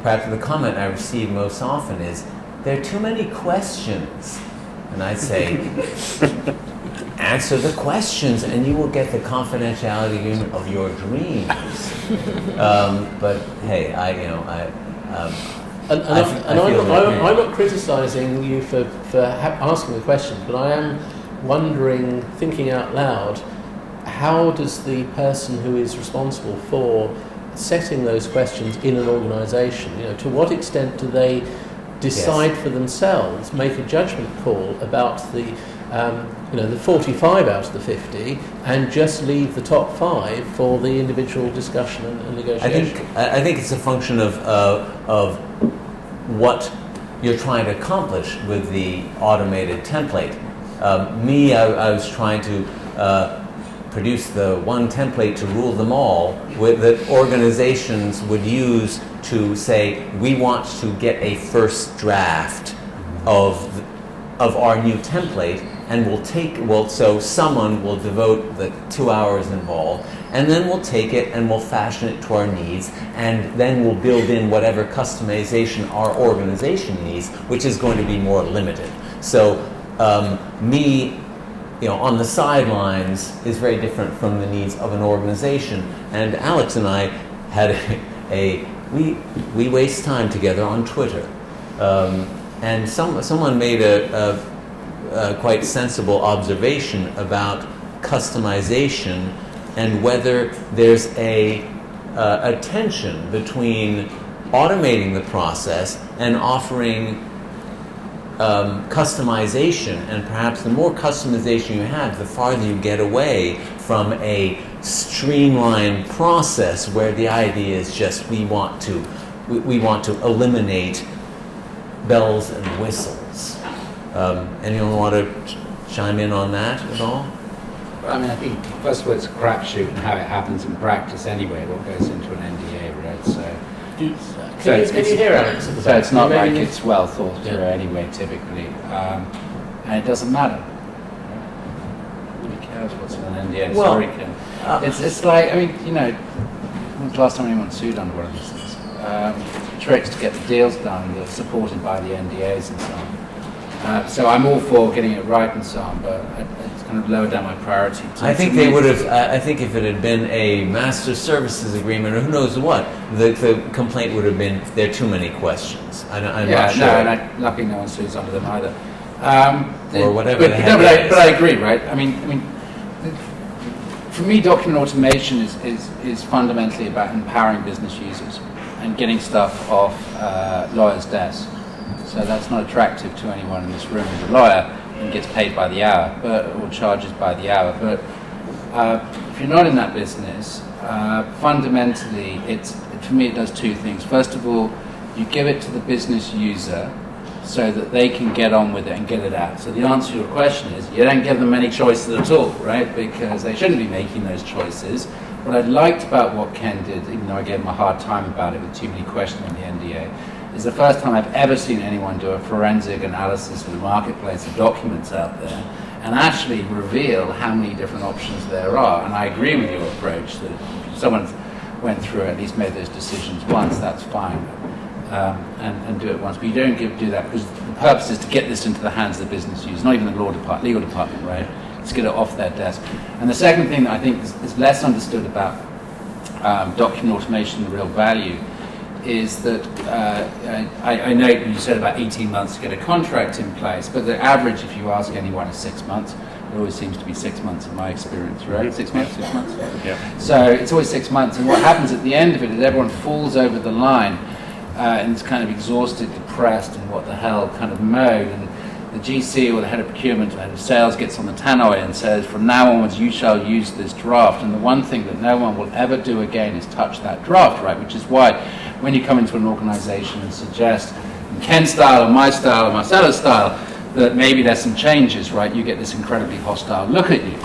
perhaps the comment I receive most often is, there are too many questions. And I'd say, answer the questions and you will get the confidentiality agreement of your dreams. But hey, I'm not criticising you for asking the questions, but I am wondering, thinking out loud, how does the person who is responsible for setting those questions in an organisation, to what extent do they decide for themselves, make a judgment call about the 45 out of the 50, and just leave the top 5 for the individual discussion and negotiation? I think it's a function of what you're trying to accomplish with the automated template. I was trying to produce the one template to rule them all that organizations would use to say, we want to get a first draft of our new template, and so someone will devote the 2 hours involved, and then we'll take it and we'll fashion it to our needs, and then we'll build in whatever customization our organization needs, which is going to be more limited. So on the sidelines is very different from the needs of an organization. And Alex and I had we waste time together on Twitter, and someone made a quite sensible observation about customization and whether there's a tension between automating the process and offering customization, and perhaps the more customization you have, the farther you get away from a streamlined process where the idea is just we want to eliminate bells and whistles. Anyone want to chime in on that at all? I think first of all it's a crapshoot and how it happens in practice anyway, what goes into an NDA, right? Can you hear Alex at the back? So it's not like it's well thought through anyway, typically. And it doesn't matter. Nobody cares what's in an NDA. Well, Sorry, Ken. It's like, when's the last time anyone sued under one of these things? Tricks to get the deals done that are supported by the NDAs and so on. So I'm all for getting it right and so on, but it's kind of lowered down my priority. I think they would have. I think if it had been a master services agreement or who knows what, the complaint would have been there are too many questions. I'm not sure. And luckily no one sues under them either. Or whatever. But I agree, right? For me, document automation is fundamentally about empowering business users and getting stuff off lawyers' desks. So that's not attractive to anyone in this room who's a lawyer and gets paid by the hour, or charges by the hour. But if you're not in that business, fundamentally, for me it does two things. First of all, you give it to the business user so that they can get on with it and get it out. So the answer to your question is you don't give them any choices at all, right? Because they shouldn't be making those choices. What I liked about what Ken did, even though I gave him a hard time about it with too many questions on the NDA, is the first time I've ever seen anyone do a forensic analysis of the marketplace of documents out there and actually reveal how many different options there are. And I agree with your approach that if someone went through at least made those decisions once, that's fine. and do it once. But you don't do that because the purpose is to get this into the hands of the business users, not even the legal department, right? Let's get it off their desk. And the second thing that I think is less understood about document automation, the real value, is that I know you said about 18 months to get a contract in place, but the average, if you ask anyone, is 6 months. It always seems to be 6 months in my experience, right? 6 months, 6 months? Yeah. So it's always 6 months, and what happens at the end of it is everyone falls over the line and is kind of exhausted, depressed, and what the hell kind of mode. And the GC or the head of procurement or the head of sales gets on the tannoy and says, from now onwards you shall use this draft. And the one thing that no one will ever do again is touch that draft, right? Which is why when you come into an organization and suggest in Ken's style or Marcella's style that maybe there's some changes, right, you get this incredibly hostile look at you.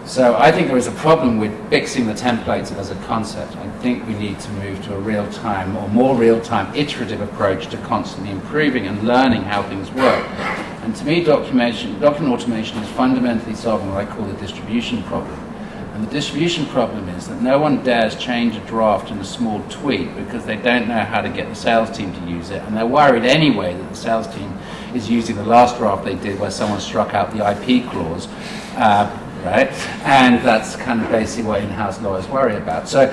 So I think there is a problem with fixing the templates as a concept. I think we need to move to a real-time or more real-time iterative approach to constantly improving and learning how things work. And to me, document automation is fundamentally solving what I call the distribution problem. And the distribution problem is that no one dares change a draft in a small tweak because they don't know how to get the sales team to use it, and they're worried anyway that the sales team is using the last draft they did where someone struck out the IP clause, right? And that's kind of basically what in-house lawyers worry about. So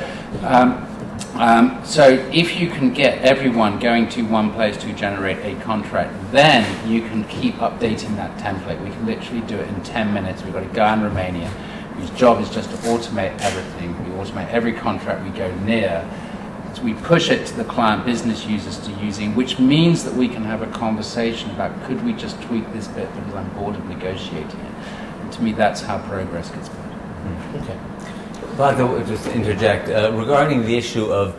if you can get everyone going to one place to generate a contract, then you can keep updating that template. We can literally do it in 10 minutes. We've got a guy in Romania whose job is just to automate everything. We automate every contract we go near. So we push it to the client business users to using, which means that we can have a conversation about could we just tweak this bit because I'm bored of negotiating it. And to me, that's how progress gets made. Okay. But just to interject, regarding the issue of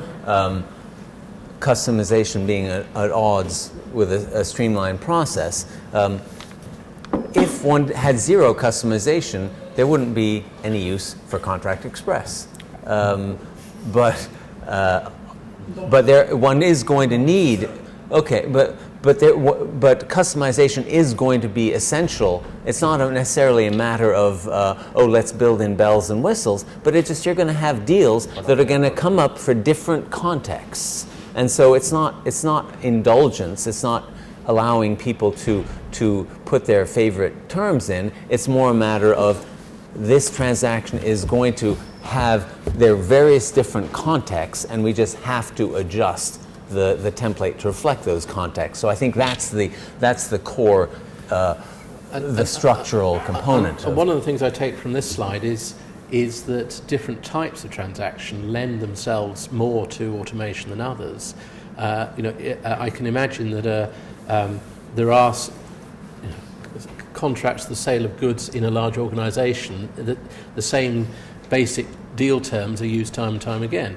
customization being at odds with a streamlined process, if one had zero customization, there wouldn't be any use for Contract Express. But one is going to need, okay, but customization is going to be essential. It's not necessarily a matter of let's build in bells and whistles, but it's just you're going to have deals that are going to come up for different contexts, and so it's not indulgence. It's not allowing people to put their favorite terms in. It's more a matter of this transaction is going to have their various different contexts, and we just have to adjust the template to reflect those contexts. So I think that's the core, the structural component. And one of the things I take from this slide is that different types of transaction lend themselves more to automation than others. I can imagine that there are contracts, the sale of goods in a large organisation, that the same basic deal terms are used time and time again.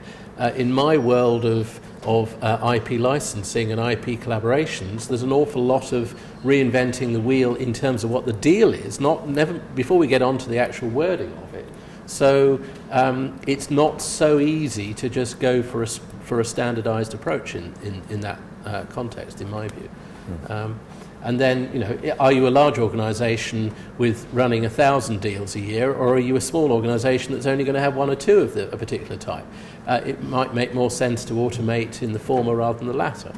In my world of IP licensing and IP collaborations, there's an awful lot of reinventing the wheel in terms of what the deal is, never before we get onto the actual wording of it. So it's not so easy to just go for a standardised approach in that context, in my view. And then, are you a large organisation with running 1,000 deals a year, or are you a small organisation that's only going to have one or two of a particular type? It might make more sense to automate in the former rather than the latter.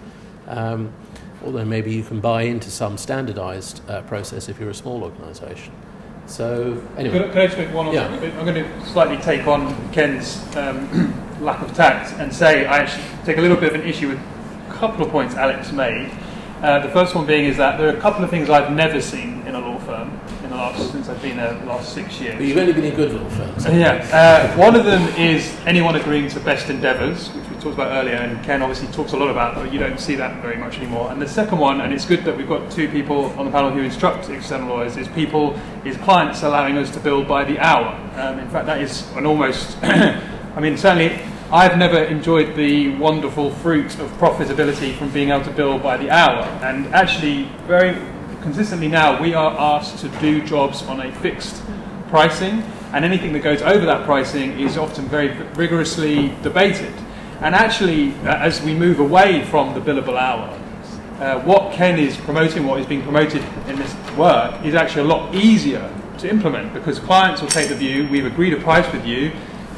Although maybe you can buy into some standardised process if you're a small organisation. So, anyway. Could I just make one? Yeah. I'm going to slightly take on Ken's lack of tact and say I actually take a little bit of an issue with a couple of points Alex made. The first one being is that there are a couple of things I've never seen in a law firm since I've been there the last 6 years. But you've only been in good law firms. One of them is anyone agreeing to best endeavours, which we talked about earlier, and Ken obviously talks a lot about, but you don't see that very much anymore. And the second one, and it's good that we've got two people on the panel who instruct external lawyers, is clients allowing us to bill by the hour. In fact, that is an almost, certainly I've never enjoyed the wonderful fruit of profitability from being able to bill by the hour. And actually, very consistently now, we are asked to do jobs on a fixed pricing, and anything that goes over that pricing is often very rigorously debated. And actually, as we move away from the billable hour, what Ken is promoting, what is being promoted in this work, is actually a lot easier to implement, because clients will take the view, we've agreed a price with you,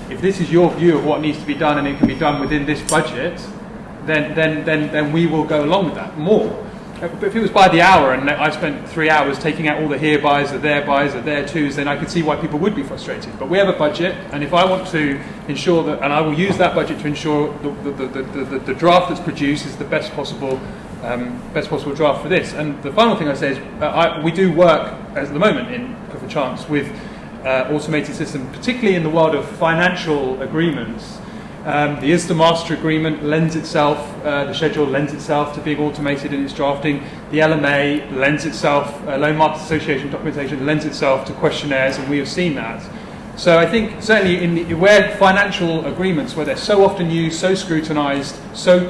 if this is your view of what needs to be done and it can be done within this budget, then we will go along with that more. But if it was by the hour and I spent 3 hours taking out all the here buys, the there buys, the there tos, then I could see why people would be frustrated. But we have a budget, and if I want to ensure that, and I will use that budget to ensure the draft that's produced is the best possible draft for this. And the final thing I say is we do work at the moment in Proof of Chance with automated systems, particularly in the world of financial agreements. The ISDA Master Agreement lends itself, the schedule lends itself to being automated in its drafting. The LMA lends itself, Loan Market Association documentation lends itself to questionnaires, and we have seen that. So I think certainly where financial agreements, where they're so often used, so scrutinised, so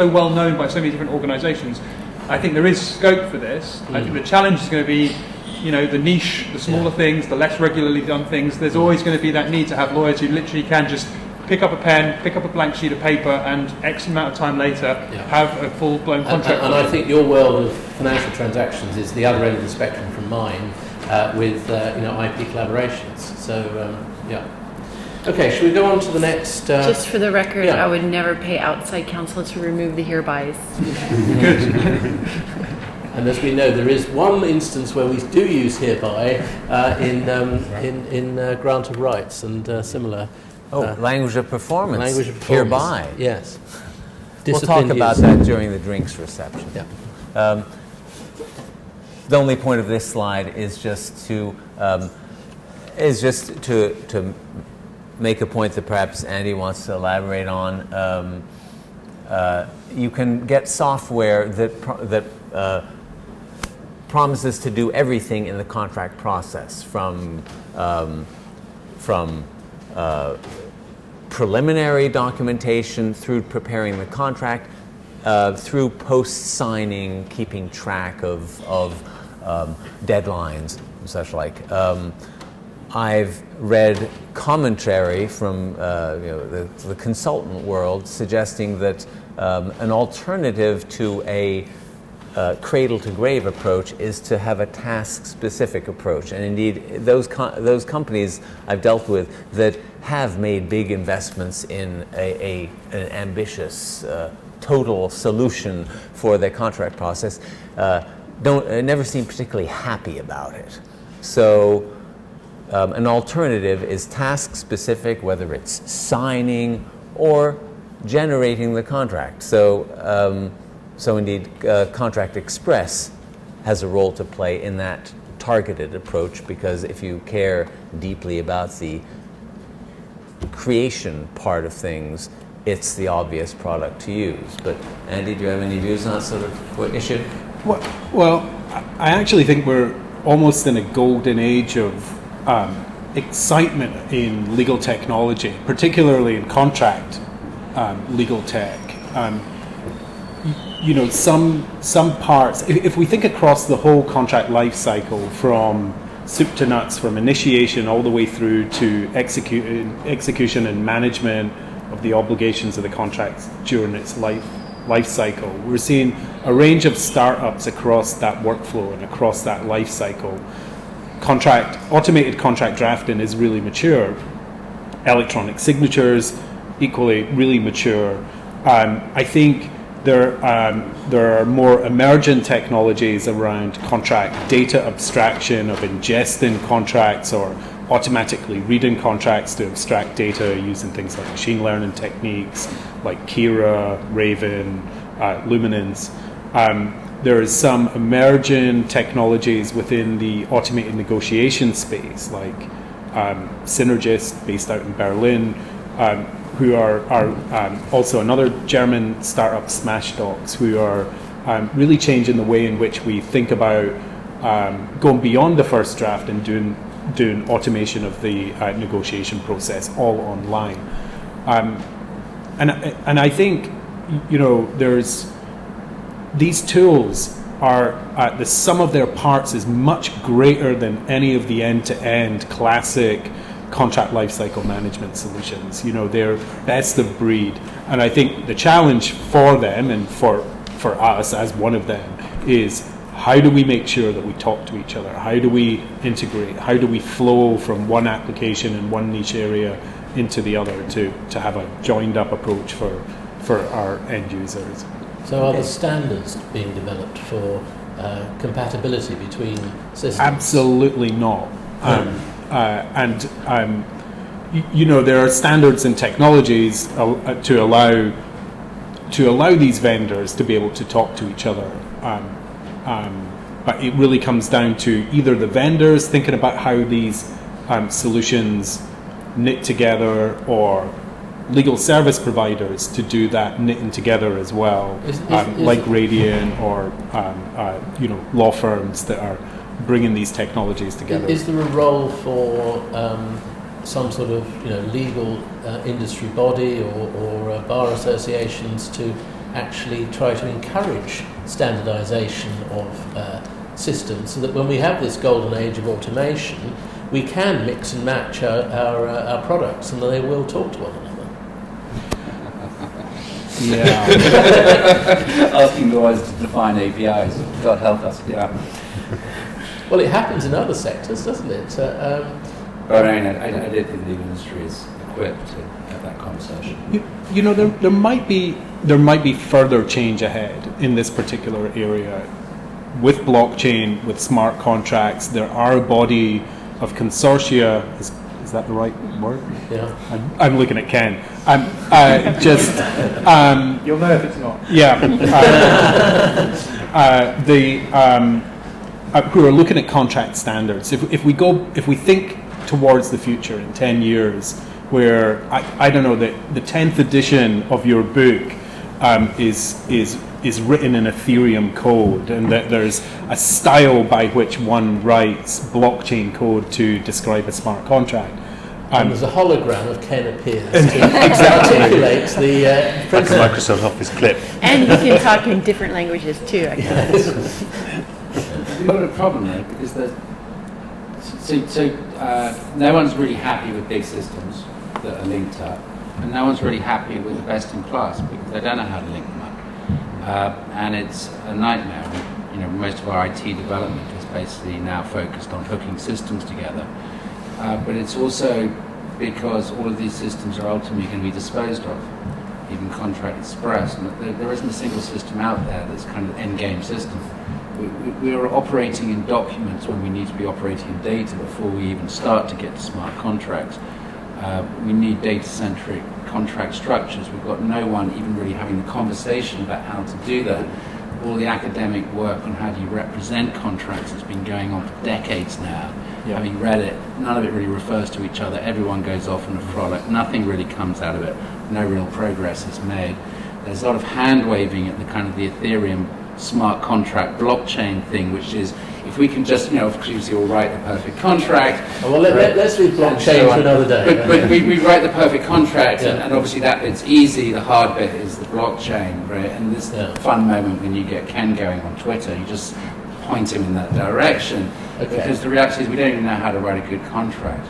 well known by so many different organisations, I think there is scope for this. I think the challenge is going to be, the niche, the smaller things, the less regularly done things. There's always going to be that need to have lawyers who literally can just pick up a pen, pick up a blank sheet of paper, and X amount of time later have a full-blown contract. And I think your world of financial transactions is the other end of the spectrum from mine, with IP collaborations. So Okay, should we go on to the next? Just for the record, yeah. I would never pay outside counsel to remove the herebys. Good. And as we know, there is one instance where we do use hereby in grant of rights and similar. Language of performance. Language of performance. Hereby. Yes. We'll talk about that during the drinks reception. Yeah. The only point of this slide is just to make a point that perhaps Andy wants to elaborate on. You can get software that promises to do everything in the contract process, from preliminary documentation through preparing the contract, through post-signing, keeping track of deadlines and such like. I've read commentary from the consultant world suggesting that an alternative to a cradle-to-grave approach is to have a task-specific approach. And indeed, those companies I've dealt with that have made big investments in an ambitious total solution for their contract process never seem particularly happy about it. So an alternative is task-specific, whether it's signing or generating the contract. So indeed, Contract Express has a role to play in that targeted approach, because if you care deeply about the creation part of things, it's the obvious product to use. But Andy, do you have any views on that sort of issue? Well, I actually think we're almost in a golden age of excitement in legal technology, particularly in contract legal tech. Some parts, if we think across the whole contract life cycle, from soup to nuts, from initiation all the way through to execution and management of the obligations of the contracts during its life cycle, we're seeing a range of startups across that workflow and across that life cycle. Automated contract drafting is really mature. Electronic signatures, equally really mature. I think there are more emergent technologies around contract data abstraction, of ingesting contracts or automatically reading contracts to abstract data using things like machine learning techniques like Kira, Raven, Luminance. There is some emerging technologies within the automated negotiation space, like Synergist, based out in Berlin, who are also another German startup, Smashdocs, who are really changing the way in which we think about going beyond the first draft and doing automation of the negotiation process all online. And I think, there's these tools are the sum of their parts is much greater than any of the end-to-end classic contract lifecycle management solutions. They're best of breed, and I think the challenge for them and for us as one of them is, how do we make sure that we talk to each other? How do we integrate? How do we flow from one application in one niche area into the other to have a joined up approach for for our end users. So are the standards being developed for compatibility between systems? Absolutely not. You know, there are standards and technologies to allow these vendors to be able to talk to each other. But it really comes down to either the vendors thinking about how these solutions knit together, or legal service providers to do that knitting together as well, like Radian, or you know, law firms that are bringing these technologies together. Is there a role for some sort of, you know, legal industry body or bar associations to actually try to encourage standardization of systems, so that when we have this golden age of automation, we can mix and match our products, and they will talk to one another? Yeah. Asking lawyers to define APIs. God help us. Yeah. Well, it happens in other sectors, doesn't it? But I don't think the industry is equipped to have that conversation. You know, there might be further change ahead in this particular area. With blockchain, with smart contracts, there are a body of consortia. Is that the right word? Yeah. I'm looking at Ken. You'll know if it's not. Yeah. Who are looking at contract standards. If we think towards the future in 10 years, where I don't know, the 10th edition of your book is written in Ethereum code, and that there's a style by which one writes blockchain code to describe a smart contract. And there's a hologram of Ken appears to articulate the Like a principle. Microsoft Office clip. And you can talk in different languages too, I guess. We've got a problem there, because no one's really happy with big systems that are linked up, and no one's really happy with the best in class, because they don't know how to link them up. And it's a nightmare. You know, most of our IT development is basically now focused on hooking systems together. But it's also because all of these systems are ultimately going to be disposed of, even Contract Express. And there isn't a single system out there that's kind of an end-game system. We are operating in documents when we need to be operating in data before we even start to get to smart contracts. We need data-centric contract structures. We've got no one even really having the conversation about how to do that. All the academic work on how do you represent contracts has been going on for decades now. Yeah. Having read it, none of it really refers to each other. Everyone goes off on a frolic. Nothing really comes out of it. No real progress is made. There's a lot of hand-waving at the kind of the Ethereum smart contract blockchain thing, which is, if we can just, you know, obviously we'll write the perfect contract. Oh, well, let's leave blockchain for another day. But we write the perfect contract, and obviously that bit's easy. The hard bit is the blockchain, right? And this fun moment when you get Ken going on Twitter, you just point him in that direction. Okay. Because the reality is we don't even know how to write a good contract.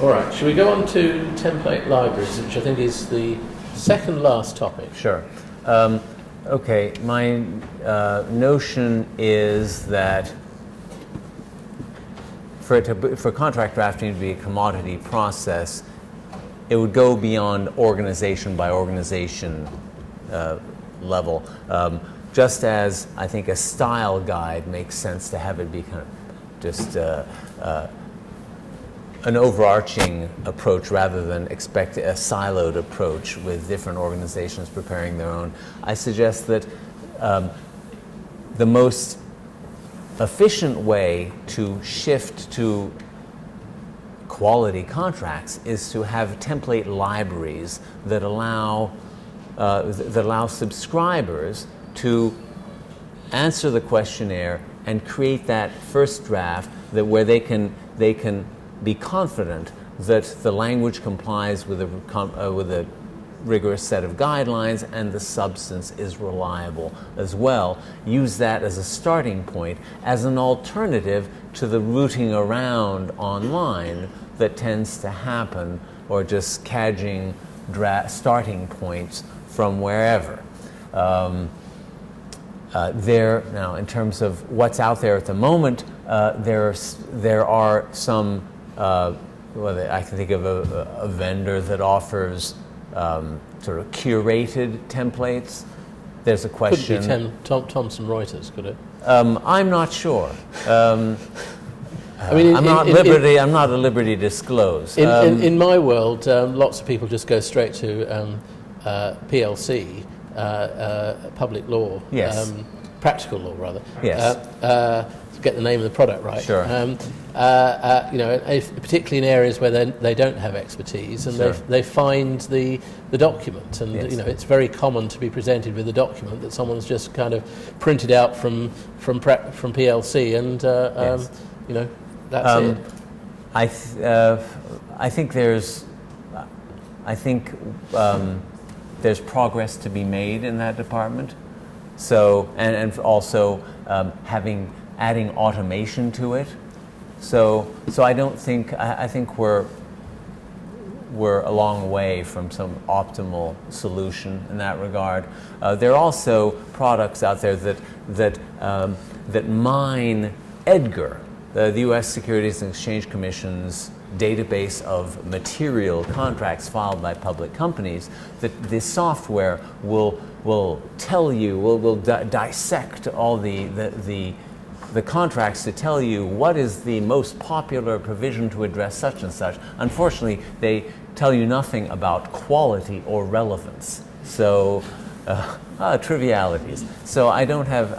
All right, shall we go on to template libraries, which I think is the second last topic? Sure. Okay, my notion is that for contract drafting to be a commodity process, it would go beyond organization by organization level. Just as I think a style guide makes sense to have it be kind of just an overarching approach rather than expect a siloed approach with different organizations preparing their own. I suggest that the most efficient way to shift to quality contracts is to have template libraries that allow subscribers to answer the questionnaire and create that first draft where they can be confident that the language complies with a rigorous set of guidelines and the substance is reliable as well. Use that as a starting point, as an alternative to the rooting around online that tends to happen, or just cadging starting points from wherever. Now, in terms of what's out there at the moment, there are some. I can think of a vendor that offers sort of curated templates. There's a question. Couldn't be Thomson Reuters, could it? I'm not sure. I'm not at liberty to disclose. In my world, lots of people just go straight to PLC, public law, Yes. practical law rather. Yes. To get the name of the product right. Sure. Particularly in areas where they don't have expertise, and Sure. they find the document, and Yes. it's very common to be presented with a document that someone's just kind of printed out from PLC, and Yes. that's it. I think there's progress to be made in that department. So and also adding automation to it. So I don't think I think we're a long way from some optimal solution in that regard. There are also products out there that mine EDGAR, the U.S. Securities and Exchange Commission's database of material contracts filed by public companies. That this software will tell you, will dissect all the contracts to tell you what is the most popular provision to address such and such. Unfortunately, they tell you nothing about quality or relevance. So, trivialities. So I don't have.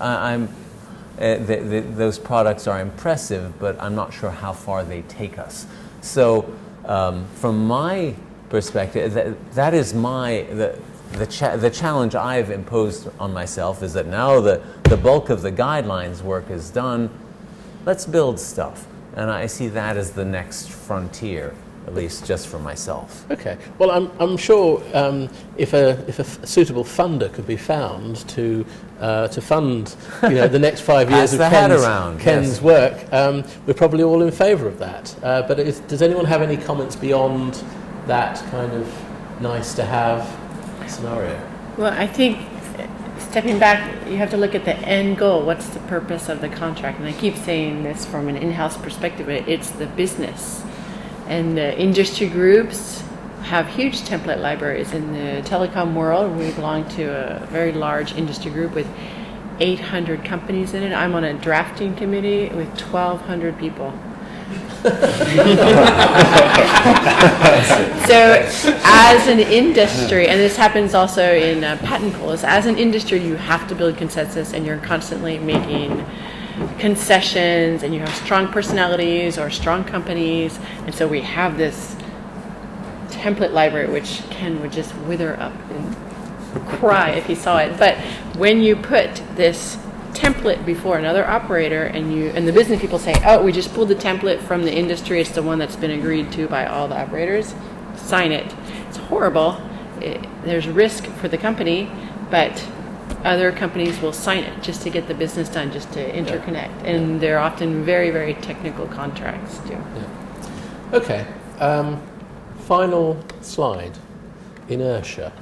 Those products are impressive, but I'm not sure how far they take us. So, from my perspective, that is the challenge I've imposed on myself is that now the bulk of the guidelines work is done. Let's build stuff, and I see that as the next frontier, at least just for myself. Okay. Well, I'm sure if a suitable funder could be found to fund the next 5 years of Ken's work, we're probably all in favour of that. But does anyone have any comments beyond that kind of nice to have scenario? Well, I think stepping back, you have to look at the end goal. What's the purpose of the contract? And I keep saying this from an in-house perspective, it's the business. And the industry groups have huge template libraries. In the telecom world, we belong to a very large industry group with 800 companies in it. I'm on a drafting committee with 1,200 people. So as an industry, and this happens also in patent pools, as an industry you have to build consensus, and you're constantly making concessions, and you have strong personalities or strong companies, and so we have this template library which Ken would just wither up and cry if he saw it. But when you put this template before another operator, and the business people say, oh, we just pulled the template from the industry, it's the one that's been agreed to by all the operators, sign it. It's horrible. There's risk for the company, but other companies will sign it just to get the business done, just to interconnect. And they're often very, very technical contracts too. Yeah. Okay. Final slide. Inertia.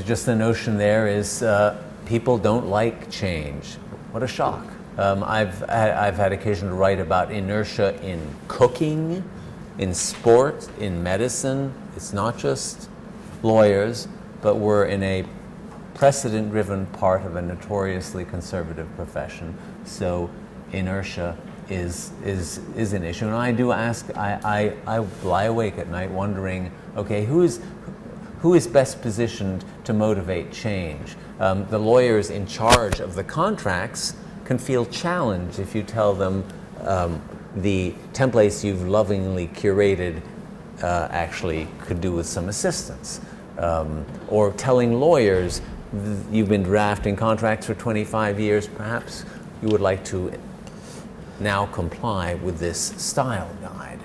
Just the notion there is people don't like change. What a shock. I've had occasion to write about inertia in cooking, in sport, in medicine. It's not just lawyers, but we're in a precedent-driven part of a notoriously conservative profession. So inertia is an issue. And I do ask, I lie awake at night wondering, okay, who is best positioned to motivate change? The lawyers in charge of the contracts can feel challenged if you tell them the templates you've lovingly curated actually could do with some assistance. Or telling lawyers, you've been drafting contracts for 25 years, perhaps you would like to now comply with this style guide.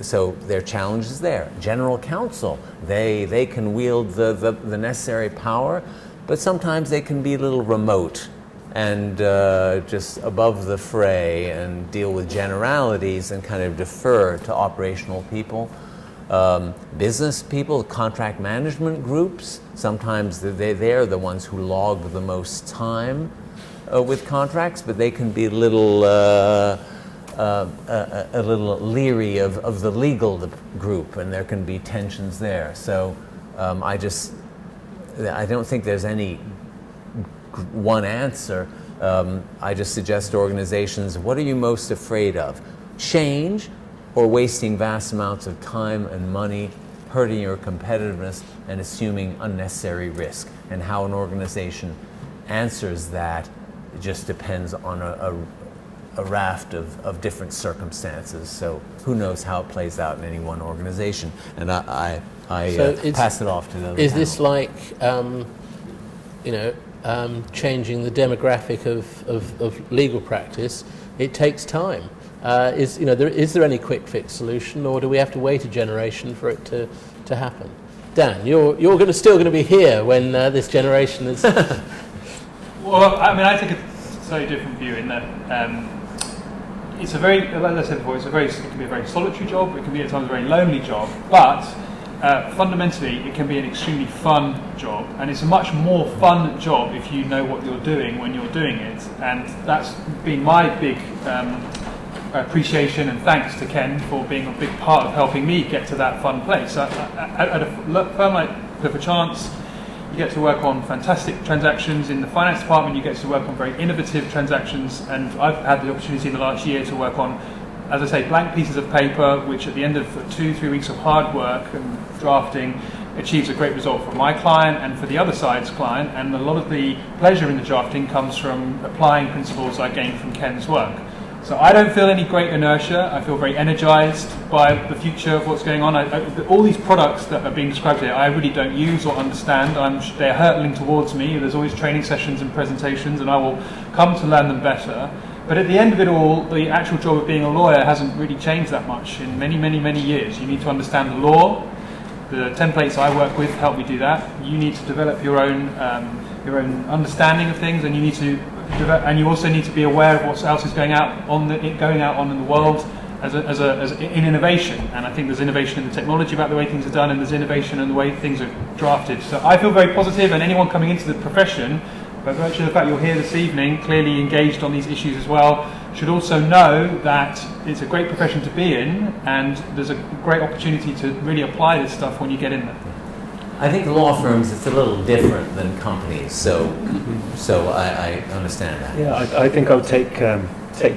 So their challenge is there. General counsel, they can wield the necessary power, but sometimes they can be a little remote and just above the fray and deal with generalities and kind of defer to operational people. Business people, contract management groups, sometimes they're the ones who log the most time with contracts, but they can be a little a little leery of the legal group, and there can be tensions there. So I don't think there's any one answer. I just suggest to organizations, what are you most afraid of? Change, or wasting vast amounts of time and money, hurting your competitiveness, and assuming unnecessary risk? And how an organization answers that, it just depends on a raft of different circumstances. So who knows how it plays out in any one organization? And I pass it off to the other Is panel. this like, changing the demographic of legal practice? It takes time. Is there any quick fix solution, or do we have to wait a generation for it to happen? Dan, you're still going to be here when this generation is. Well, I mean, I take a slightly different view in that it's a very, like I said before, it can be a very solitary job. It can be at times a very lonely job, but fundamentally, it can be an extremely fun job, and it's a much more fun job if you know what you're doing when you're doing it. And that's been my big appreciation and thanks to Ken for being a big part of helping me get to that fun place. At a firm like Clifford Chance, you get to work on fantastic transactions. In the finance department, you get to work on very innovative transactions, and I've had the opportunity in the last year to work on, as I say, blank pieces of paper, which at the end of 2-3 weeks of hard work and drafting achieves a great result for my client and for the other side's client. And a lot of the pleasure in the drafting comes from applying principles I gained from Ken's work. So I don't feel any great inertia. I feel very energized by the future of what's going on. All these products that are being described here, I really don't use or understand. They're hurtling towards me. There's always training sessions and presentations, and I will come to learn them better. But at the end of it all, the actual job of being a lawyer hasn't really changed that much in many, many, many years. You need to understand the law. The templates I work with help me do that. You need to develop your own understanding of things, and you also need to be aware of what else is going out on in the world as in innovation. And I think there's innovation in the technology about the way things are done, and there's innovation in the way things are drafted. So I feel very positive, and anyone coming into the profession, by virtue of the fact you're here this evening, clearly engaged on these issues as well, should also know that it's a great profession to be in, and there's a great opportunity to really apply this stuff when you get in there. I think law firms, it's a little different than companies, so I understand that. Yeah, I think I would take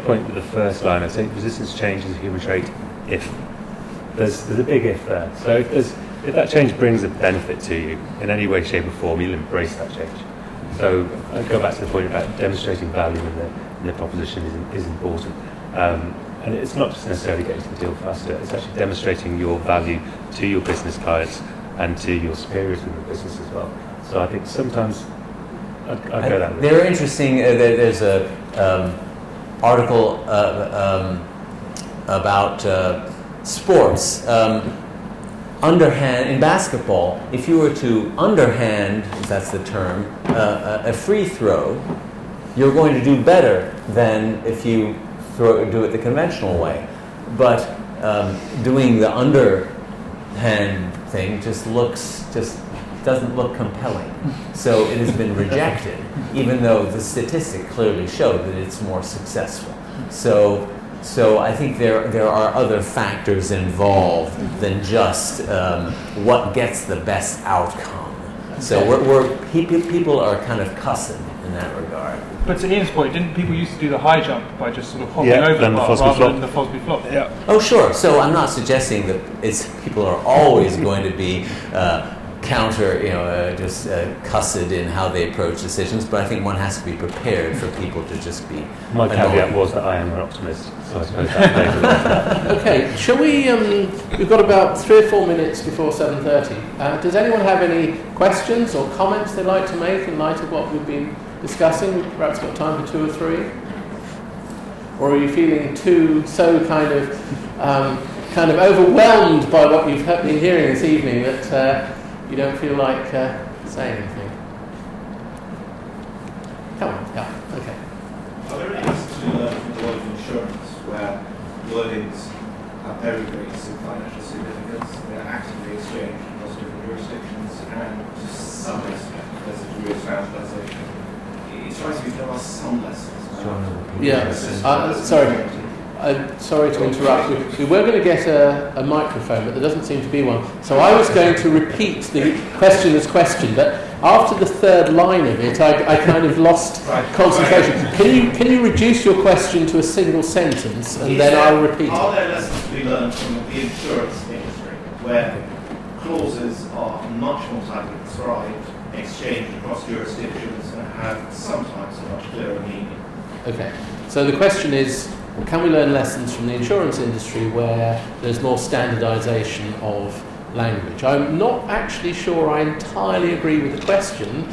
point with the first line. I'd say resistance change is a human trait if. There's a big if there. So if that change brings a benefit to you in any way, shape or form, you'll embrace that change. So I go back to the point about demonstrating value in the proposition is important. And it's not just necessarily getting to the deal faster, it's actually demonstrating your value to your business clients and to your superiors in the business as well. So I think sometimes I'd go that way. They're interesting. There's a article about sports. Underhand in basketball, if you were to underhand, if that's the term, a free throw, you're going to do better than if you do it the conventional way. But doing the underhand thing just doesn't look compelling. So it has been rejected, even though the statistic clearly showed that it's more successful. So I think there are other factors involved than just what gets the best outcome. So people are kind of cussing in that regard. But to Ian's point, didn't people used to do the high jump by just sort of hopping over the bar rather than the Fosbury flop? Yeah. Oh, sure. So I'm not suggesting that people are always going to be cussed in how they approach decisions, but I think one has to be prepared for people to just be My annoyed. caveat was that I am an optimist, so I suppose that plays a lot of that. Okay, shall we? We've got about 3 or 4 minutes before 7:30. Does anyone have any questions or comments they'd like to make in light of what we've been discussing? We've perhaps got time for 2 or 3. Or are you feeling so kind of overwhelmed by what you've been hearing this evening that you don't feel like saying anything? Come on, yeah, okay. Are there any lessons to learn from the world of insurance where wordings have very great financial significance, they're actively exchanged across different jurisdictions, and to some extent there's a degree of standardization? It strikes me there are some lessons. Yeah, sorry. Sorry to interrupt. We were going to get a microphone, but there doesn't seem to be one. So I was going to repeat the questioner's question, but after the third line of it, I kind of lost concentration. Can you reduce your question to a single sentence, and then I'll repeat? Are there lessons to be learned from the insurance industry, where clauses are much more tightly described, exchanged across jurisdictions, and have sometimes a much clearer meaning? Okay. So the question is, can we learn lessons from the insurance industry where there's more standardization of language? I'm not actually sure I entirely agree with the question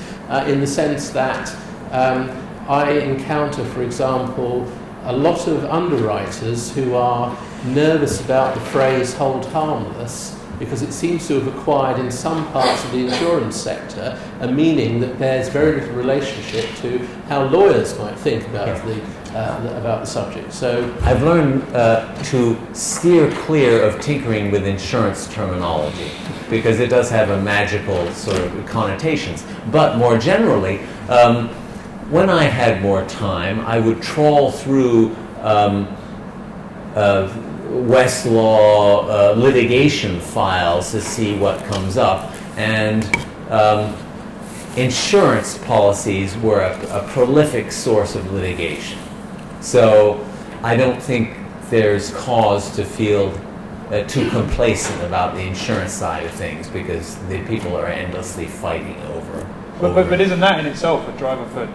in the sense that I encounter, for example, a lot of underwriters who are nervous about the phrase hold harmless because it seems to have acquired in some parts of the insurance sector a meaning that bears very little relationship to how lawyers might think about the subject. So I've learned to steer clear of tinkering with insurance terminology because it does have a magical sort of connotations. But more generally, when I had more time, I would trawl through Westlaw litigation files to see what comes up, and insurance policies were a prolific source of litigation. So I don't think there's cause to feel too complacent about the insurance side of things because the people are endlessly fighting over. But isn't that in itself a driver for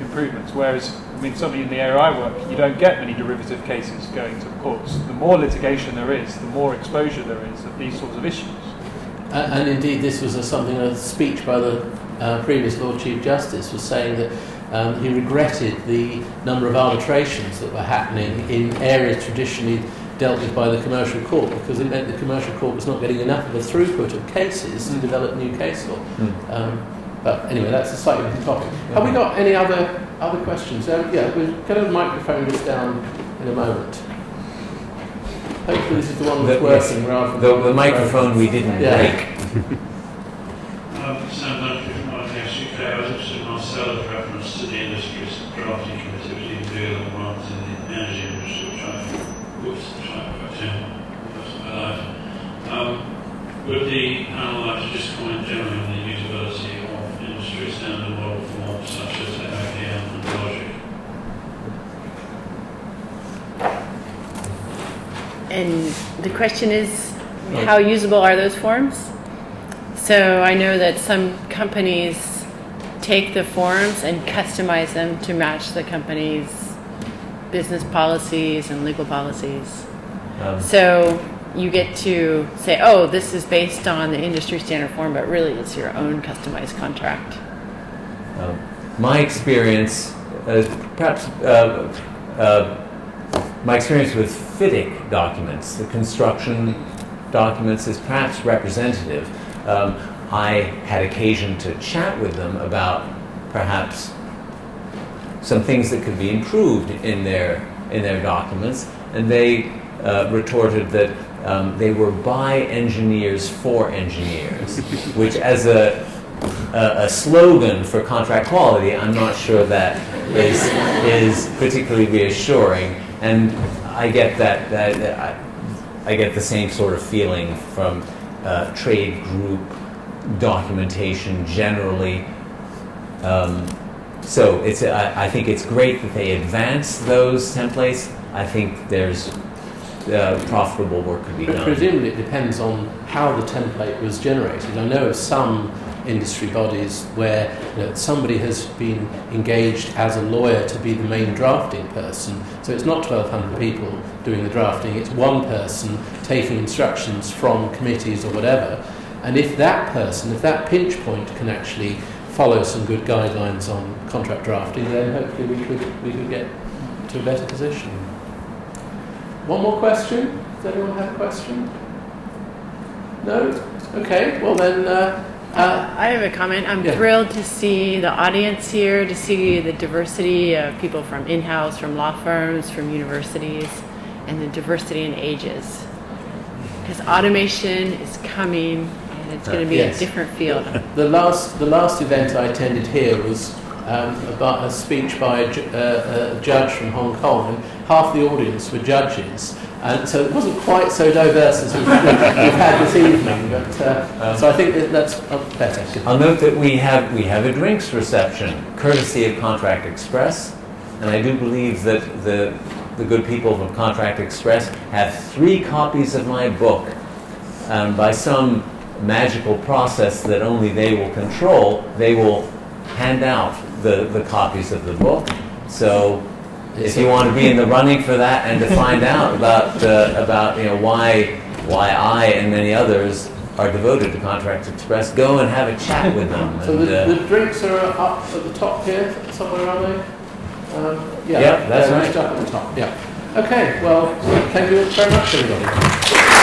improvements? Whereas, I mean, certainly in the area I work, you don't get many derivative cases going to the courts. The more litigation there is, the more exposure there is of these sorts of issues. And indeed, this was a speech by the previous Lord Chief Justice was saying that he regretted the number of arbitrations that were happening in areas traditionally dealt with by the commercial court because it meant the commercial court was not getting enough of a throughput of cases to develop new case law. But anyway, that's a slightly different topic. Have we got any other questions? Yeah, we'll get a microphone just down in a moment. Hopefully this is the one that's working rather than the microphone we didn't break. Sam Dunphy from RTS UK. I was interested in Marcella's reference to the industry's drafting committee, which you do the ones in the energy industry, which I find quite general most of my life. Would the panel like to just comment generally on the usability of industry standard model forms such as IBM and Logic? And the question is, how usable are those forms? So I know that some companies take the forms and customize them to match the company's business policies and legal policies. So you get to say, oh, this is based on the industry standard form, but really it's your own customized contract. My experience, my experience with FIDIC documents, the construction documents, is perhaps representative. I had occasion to chat with them about perhaps some things that could be improved in their documents, and they retorted that they were by engineers for engineers, which as a slogan for contract quality, I'm not sure that is particularly reassuring. And I get I get the same sort of feeling from trade group documentation generally. So I think it's great that they advance those templates. I think there's profitable work could be done. Presumably it depends on how the template was generated. I know of some industry bodies where somebody has been engaged as a lawyer to be the main drafting person. So it's not 1,200 people doing the drafting, it's one person taking instructions from committees or whatever. And if that person, if that pinch point can actually follow some good guidelines on contract drafting, then hopefully we could get to a better position. One more question? Does anyone have a question? No? Okay, well then... I have a comment. I'm thrilled to see the audience here, to see the diversity of people from in-house, from law firms, from universities, and the diversity in ages. Because automation is coming, and it's going to be a different field. The last event I attended here was about a speech by a judge from Hong Kong, and half the audience were judges. And so it wasn't quite so diverse as we've had this evening, but so I think that's better. I'll note that we have a drinks reception, courtesy of Contract Express, and I do believe that the good people from Contract Express have 3 copies of my book. By some magical process that only they will control, they will hand out the copies of the book. So if you want to be in the running for that and to find out about why I and many others are devoted to Contract Express, go and have a chat with them. So the drinks are up at the top here, somewhere, are they? Yeah, that's right. Up at the top. Yeah. Okay. Well, thank you very much, everybody.